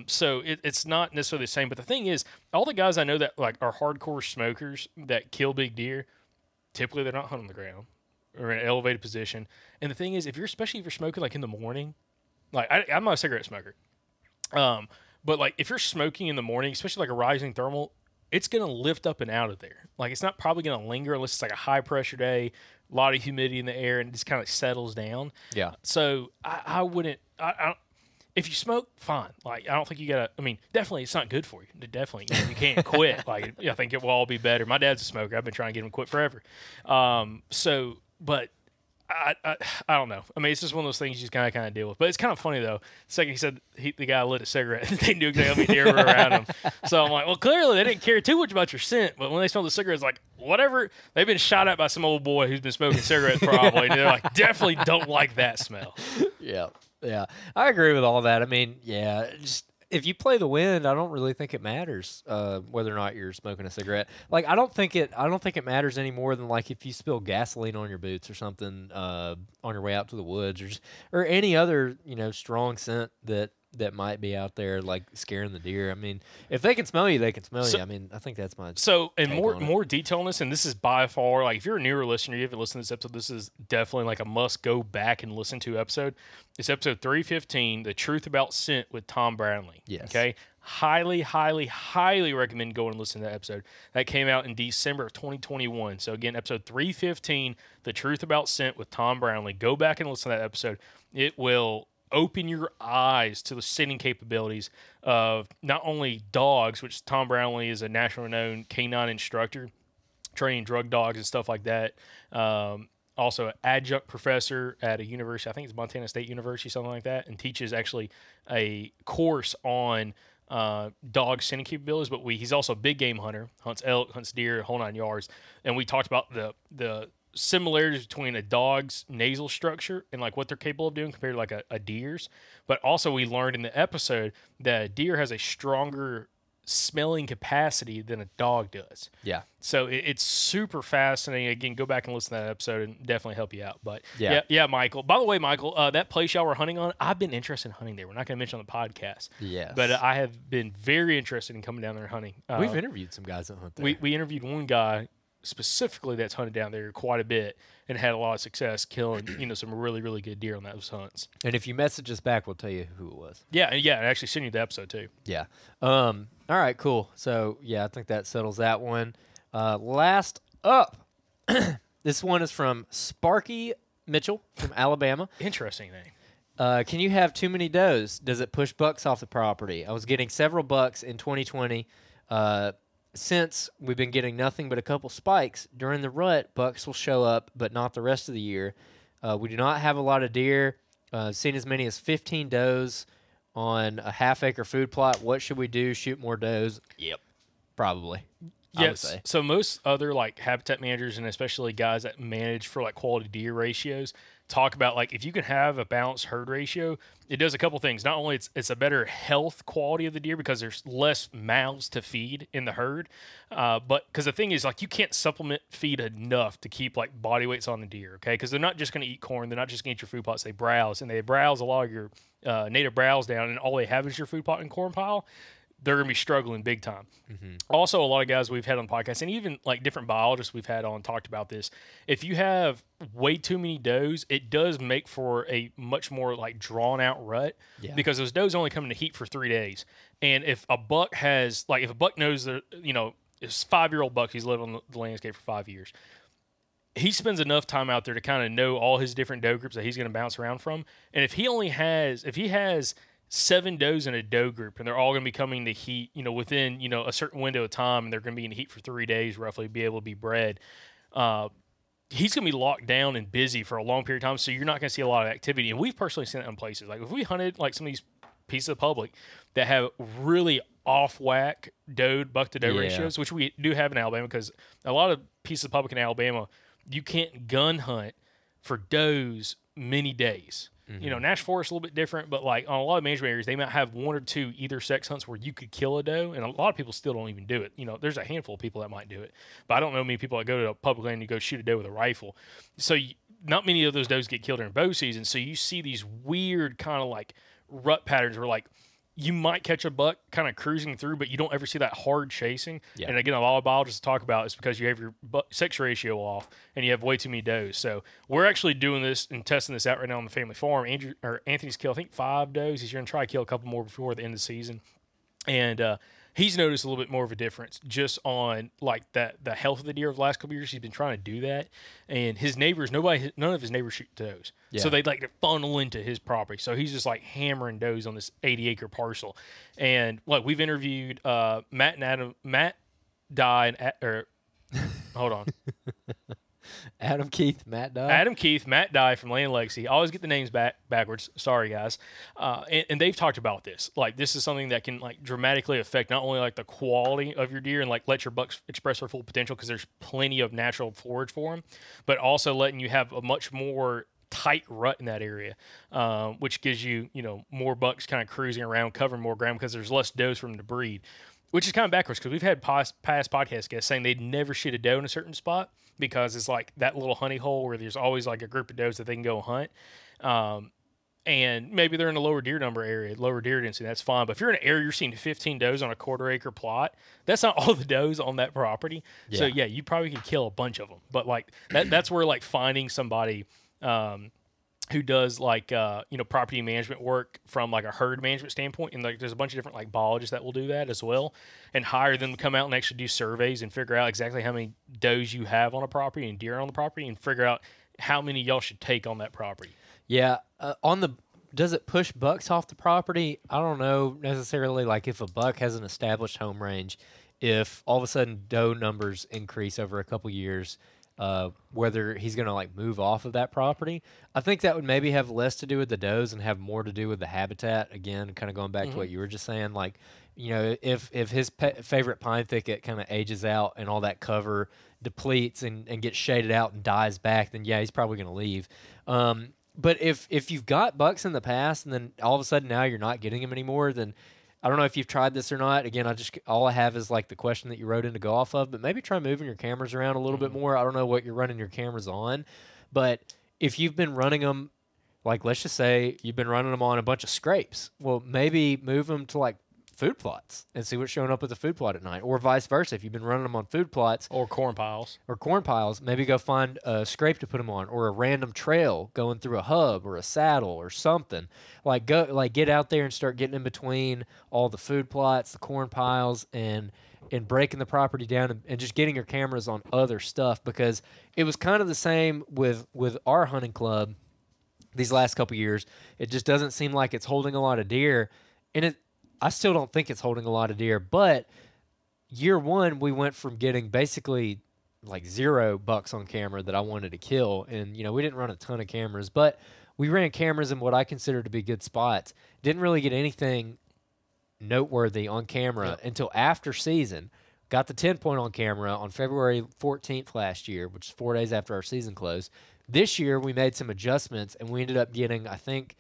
So it's not necessarily the same. But the thing is, all the guys I know that like are hardcore smokers that kill big deer, typically they're not hunting on the ground or in an elevated position. And the thing is, especially if you're smoking like in the morning, like I'm not a cigarette smoker, but like if you're smoking in the morning, especially like a rising thermal, it's gonna lift up and out of there. Like it's not probably gonna linger unless it's like a high pressure day, a lot of humidity in the air, and it just kind of settles down. Yeah. So I wouldn't. If you smoke, fine. Like I don't think you gotta. I mean, definitely it's not good for you. Definitely, you can't quit. Like I think it will all be better. My dad's a smoker. I've been trying to get him to quit forever. But I don't know. I mean, it's just one of those things you just kind of deal with. But it's kind of funny though. The second he said the guy lit a cigarette, they knew exactly how many deer were around him. So I'm like, well, clearly they didn't care too much about your scent. But when they smelled the cigarettes, like whatever, they've been shot at by some old boy who's been smoking cigarettes probably. And they're like, definitely don't like that smell. Yeah. Yeah. I agree with all that. I mean, yeah, just if you play the wind, I don't really think it matters whether or not you're smoking a cigarette. Like I don't think it matters any more than like if you spill gasoline on your boots or something on your way out to the woods or any other strong scent that might be out there like scaring the deer. I mean, if they can smell you, they can smell you. I mean, I think that's my and more detail on this, and this is by far like if you're a newer listener, you haven't listened to this episode, this is definitely like a must go back and listen to episode. It's episode 315, The Truth About Scent with Tom Brownlee. Yes. Okay. Highly, highly, highly recommend going and listen to that episode. That came out in December of 2021. So again, episode 315, The Truth About Scent with Tom Brownlee. Go back and listen to that episode. It will open your eyes to the scenting capabilities of not only dogs, which Tom Brownlee is a national renowned canine instructor, training drug dogs and stuff like that. Also an adjunct professor at a university, I think it's Montana State University, something like that, and teaches actually a course on dog scenting capabilities. But he's also a big game hunter, hunts elk, hunts deer, whole 9 yards. And we talked about the similarities between a dog's nasal structure and like what they're capable of doing compared to like a deer's. But also we learned in the episode that a deer has a stronger smelling capacity than a dog does. Yeah. So it's super fascinating. Again, go back and listen to that episode and definitely help you out. But yeah, Michael. By the way, Michael, that place y'all were hunting on, I've been interested in hunting there. We're not going to mention on the podcast. Yes. But I have been very interested in coming down there and hunting. We've interviewed some guys that hunt there. We interviewed one guy specifically that's hunted down there quite a bit and had a lot of success killing some really, really good deer on those hunts. And if you message us back, we'll tell you who it was. Yeah, and actually send you the episode too. Yeah. All right, cool. So yeah, I think that settles that one. Last up, this one is from Sparky Mitchell from Alabama. Interesting name. Can you have too many does? Does it push bucks off the property? I was getting several bucks in 2020. Since we've been getting nothing but a couple spikes, during the rut, bucks will show up, but not the rest of the year. We do not have a lot of deer. Seen as many as 15 does on a half-acre food plot. What should we do? Shoot more does? Yep, probably. Yes. So most other like habitat managers and especially guys that manage for like quality deer ratios talk about like if you can have a balanced herd ratio, it does a couple things. Not only it's a better health quality of the deer because there's less mouths to feed in the herd, but because the thing is like you can't supplement feed enough to keep like body weights on the deer, okay? Because they're not just going to eat corn, they're not just going to eat your food plots. They browse and they browse a lot of your native browse down, and all they have is your food plot and corn pile. They're going to be struggling big time. Mm-hmm. Also, a lot of guys we've had on the podcast, and even like different biologists we've had on, talked about this. If you have way too many does, it does make for a much more like drawn out rut because those does only come into heat for 3 days. And if a buck has, like if a buck knows that, it's a 5-year-old buck, he's lived on the landscape for 5 years. He spends enough time out there to kind of know all his different doe groups that he's going to bounce around from. And if he has 7 does in a doe group and they're all going to be coming to heat, within, a certain window of time, and they're going to be in heat for 3 days roughly, be able to be bred, he's going to be locked down and busy for a long period of time. So you're not going to see a lot of activity. And we've personally seen that in places. Like if we hunted like some of these pieces of public that have really off whack doe buck to doe Yeah. ratios, which we do have in Alabama, because a lot of pieces of public in Alabama, you can't gun hunt for does many days. You know, Nash Forest is a little bit different, but like on a lot of management areas, they might have one or two either sex hunts where you could kill a doe, and a lot of people still don't even do it. You know, there's a handful of people that might do it, but I don't know many people that go to a public land and you go shoot a doe with a rifle. So not many of those does get killed during bow season. So you see these weird kind of like rut patterns where like you might catch a buck kind of cruising through, but you don't ever see that hard chasing. Yeah. And again, a lot of biologists talk about it's because you have your sex ratio off and you have way too many does. So we're actually doing this and testing this out right now on the family farm. Anthony's killed, I think, 5 does. He's going to try to kill a couple more before the end of the season. And he's noticed a little bit more of a difference just on like the health of the deer over the last couple of years. He's been trying to do that, and his neighbors, none of his neighbors shoot does. Yeah. So they like to funnel into his property. So he's just like hammering does on this 80-acre parcel. And look, we've interviewed Matt Dye and hold on. Adam Keith, Matt Dye. Adam Keith, Matt Dye from Land Legacy. I always get the names backwards. Sorry, guys. And they've talked about this. Like, this is something that can like dramatically affect not only like the quality of your deer and like let your bucks express their full potential, because there's plenty of natural forage for them, but also letting you have a much more tight rut in that area, which gives you, more bucks kind of cruising around, covering more ground because there's less does for them to breed. Which is kind of backwards, because we've had past podcast guests saying they'd never shoot a doe in a certain spot because it's like that little honey hole where there's always like a group of does that they can go hunt. And maybe they're in a lower deer number area, lower deer density, that's fine. But if you're in an area you're seeing 15 does on a quarter-acre plot, that's not all the does on that property. Yeah. So, yeah, you probably could kill a bunch of them. But, like, that's where, like, finding somebody who does like property management work from like a herd management standpoint, and like there's a bunch of different like biologists that will do that as well, and hire them to come out and actually do surveys and figure out exactly how many does you have on a property and deer on the property, and figure out how many y'all should take on that property. Yeah, does it push bucks off the property? I don't know necessarily. Like if a buck has an established home range, if all of a sudden doe numbers increase over a couple years, whether he's going to like move off of that property. I think that would maybe have less to do with the does and have more to do with the habitat. Again, kind of going back to what you were just saying, like, if his favorite pine thicket kind of ages out and all that cover depletes and gets shaded out and dies back, then yeah, he's probably going to leave. But if you've got bucks in the past and then all of a sudden now you're not getting them anymore, then I don't know if you've tried this or not. Again, all I have is like the question that you wrote in to go off of, but maybe try moving your cameras around a little bit more. I don't know what you're running your cameras on, but if you've been running them, like let's just say you've been running them on a bunch of scrapes, well, maybe move them to like food plots and see what's showing up at the food plot at night, or vice versa. If you've been running them on food plots or corn piles, maybe go find a scrape to put them on, or a random trail going through a hub or a saddle or something. Get out there and start getting in between all the food plots, the corn piles, and breaking the property down and just getting your cameras on other stuff, because it was kind of the same with our hunting club these last couple years. It just doesn't seem like it's holding a lot of deer, and I still don't think it's holding a lot of deer, but year one, we went from getting basically like 0 bucks on camera that I wanted to kill. And, we didn't run a ton of cameras, but we ran cameras in what I consider to be good spots. Didn't really get anything noteworthy on camera until after season. Got the 10-point on camera on February 14th last year, which is 4 days after our season closed. This year, we made some adjustments, and we ended up getting, I think,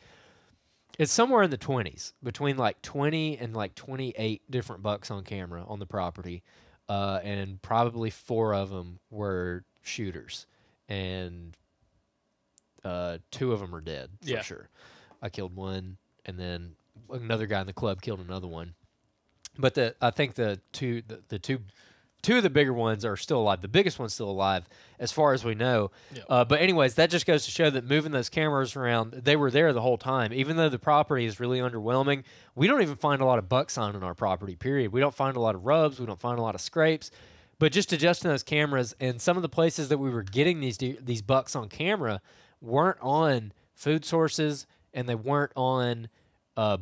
it's somewhere in the 20s, between like 20 and like 28 different bucks on camera on the property, and probably 4 of them were shooters, and 2 of them are dead for sure. I killed one, and then another guy in the club killed another one. But I think the two of the bigger ones are still alive. The biggest one's still alive, as far as we know. Yep. But anyways, that just goes to show that moving those cameras around, they were there the whole time. Even though the property is really underwhelming, we don't even find a lot of buck sign on our property, period. We don't find a lot of rubs. We don't find a lot of scrapes. But just adjusting those cameras, and some of the places that we were getting these bucks on camera weren't on food sources, and they weren't on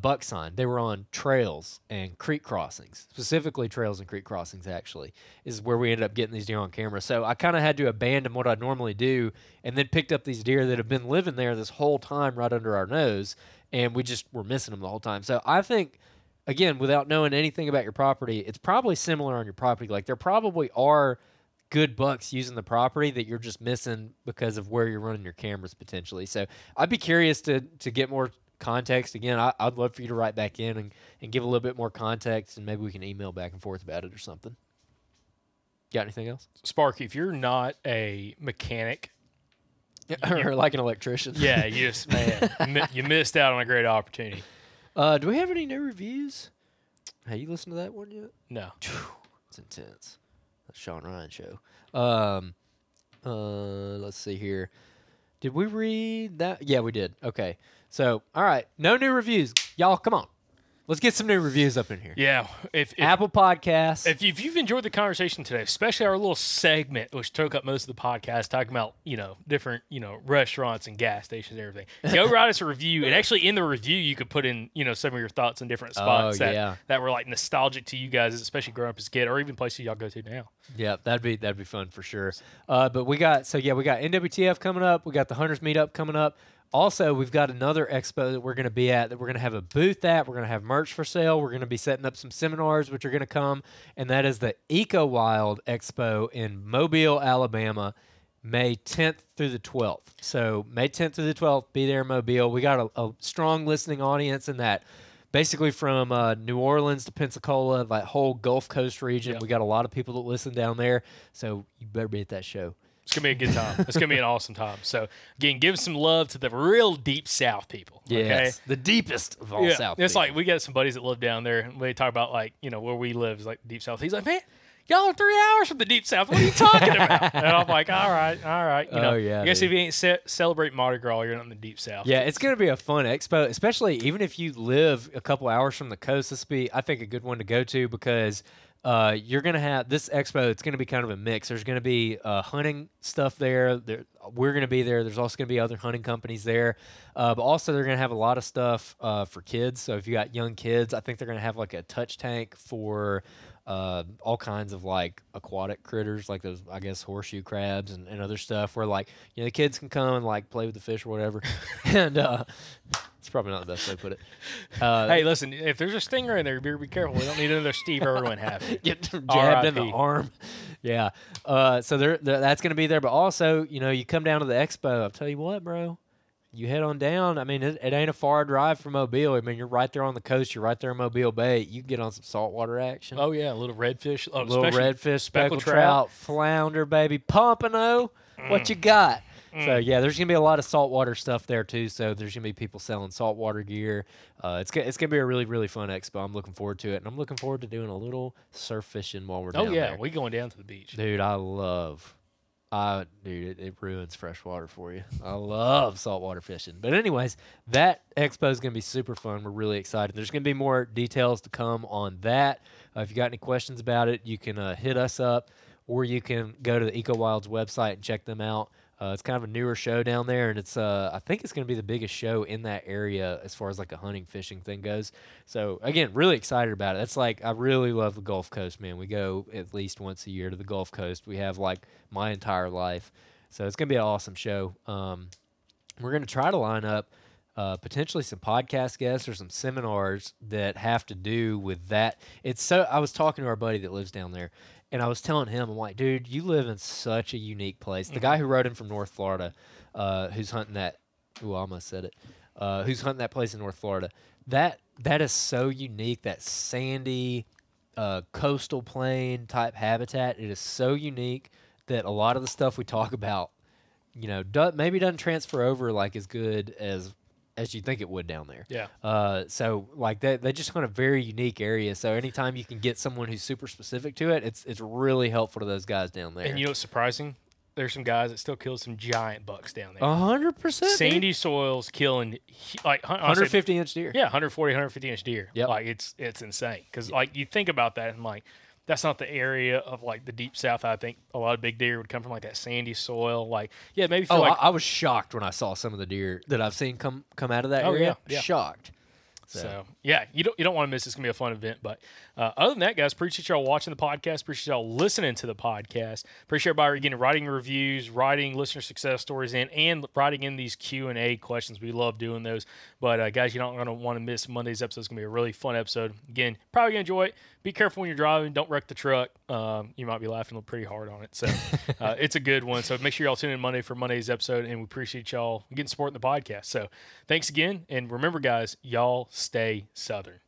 buck sign. They were on trails and creek crossings, specifically trails and creek crossings, actually, is where we ended up getting these deer on camera. So I kind of had to abandon what I'd normally do, and then picked up these deer that have been living there this whole time right under our nose, and we just were missing them the whole time. So I think again, without knowing anything about your property, it's probably similar on your property. Like there probably are good bucks using the property that you're just missing because of where you're running your cameras potentially. So I'd be curious to get more context. Again, I'd love for you to write back in and give a little bit more context, and maybe we can email back and forth about it or something. Got anything else? Sparky, if you're not a mechanic or like an electrician. Yeah, you just, man, you missed out on a great opportunity. Do we have any new reviews? Have you listened to that one yet? No. It's intense. That's Sean Ryan show. Let's see here. Did we read that? Yeah, we did. Okay. So, all right. No new reviews. Y'all, come on. Let's get some new reviews up in here. Yeah. If Apple Podcasts. If you've enjoyed the conversation today, especially our little segment, which took up most of the podcast, talking about, different, restaurants and gas stations and everything, go write us a review. And actually in the review, you could put in, some of your thoughts in different spots that were like nostalgic to you guys, especially growing up as a kid, or even places y'all go to now. Yeah, that'd be fun for sure. But we got NWTF coming up. We got the Hunters Meetup coming up. Also, we've got another expo that we're going to be at that we're going to have a booth at. We're going to have merch for sale. We're going to be setting up some seminars, which are going to come, and that is the Eco Wild Expo in Mobile, Alabama, May 10th through the 12th. So May 10th through the 12th, be there in Mobile. We got a strong listening audience in that. Basically from New Orleans to Pensacola, that whole Gulf Coast region. Yep. We got a lot of people that listen down there, so you better be at that show. It's going to be a good time. It's going to be an awesome time. So, again, give some love to the real deep South people. Yes, the deepest of all South It's people. like we got some buddies that live down there, and they talk about, where we live is like the deep South. He's like, man, y'all are 3 hours from the deep South. What are you talking about? And I'm like, all right. I guess if you ain't celebrate Mardi Gras, you're not in the deep South. Yeah, it's going to be a fun expo, especially even if you live a couple hours from the coast. This will be, I think, a good one to go to because you're going to have this expo. It's going to be kind of a mix. There's going to be hunting stuff there. We're going to be there. There's also going to be other hunting companies there. But also they're going to have a lot of stuff for kids. So if you got young kids, I think they're going to have like a touch tank for all kinds of like aquatic critters, like those, I guess, horseshoe crabs and other stuff where like, the kids can come and like play with the fish or whatever. And it's probably not the best way to put it. Hey, listen, if there's a stinger in there, you better be careful. We don't need another Steve Irwin happening. Get jabbed in the arm. Yeah. So that's going to be there. But also, you come down to the expo. I'll tell you what, bro. You head on down. I mean, it ain't a far drive from Mobile. I mean, you're right there on the coast. You're right there in Mobile Bay. You can get on some saltwater action. Oh, yeah, a little redfish. Little redfish, speckled trout, flounder, baby, pompano. What you got? So, yeah, there's going to be a lot of saltwater stuff there, too. So, there's going to be people selling saltwater gear. It's going to be a really, really fun expo. I'm looking forward to it. And I'm looking forward to doing a little surf fishing while we're down there. Oh, yeah, we going down to the beach. Dude, it ruins freshwater for you. I love saltwater fishing. But anyways, that expo is going to be super fun. We're really excited. There's going to be more details to come on that. If you got any questions about it, you can hit us up, or you can go to the Eco Wild's website and check them out. It's kind of a newer show down there, and it's I think it's going to be the biggest show in that area as far as like a hunting, fishing thing goes. So, again, really excited about it. That's like, I really love the Gulf Coast, man. We go at least once a year to the Gulf Coast. We have like my entire life. So, it's going to be an awesome show. We're going to try to line up potentially some podcast guests or some seminars that have to do with that. I was talking to our buddy that lives down there, and I was telling him, I'm like, dude, you live in such a unique place. The guy who wrote in from North Florida, who's hunting that, I almost said it, who's hunting that place in North Florida, that is so unique, that sandy coastal plain type habitat. It is so unique that a lot of the stuff we talk about, maybe doesn't transfer over like as good as you think it would down there. Yeah. So like they just kind of very unique area. So anytime you can get someone who's super specific to it, it's really helpful to those guys down there. And what's surprising? There's some guys that still kill some giant bucks down there. 100%. Sandy soils killing like 150-inch deer. Yeah, 140, 150-inch deer. Yep. Like it's insane because like you think about that and like that's not the area of like the deep South. I think a lot of big deer would come from like that sandy soil. Like maybe feel like I was shocked when I saw some of the deer that I've seen come out of that area. Yeah. Shocked. So yeah, you don't want to miss. It's gonna be a fun event. But other than that, guys, appreciate y'all watching the podcast. Appreciate y'all listening to the podcast. Appreciate everybody again writing reviews, writing listener success stories in, and writing in these Q&A questions. We love doing those. But guys, you don't gonna want to miss Monday's episode. It's gonna be a really fun episode. Again, probably gonna enjoy it. Be careful when you're driving. Don't wreck the truck. You might be laughing pretty hard on it. So it's a good one. So make sure y'all tune in Monday for Monday's episode, and we appreciate y'all getting support in the podcast. So thanks again, and remember, guys, y'all stay Southern.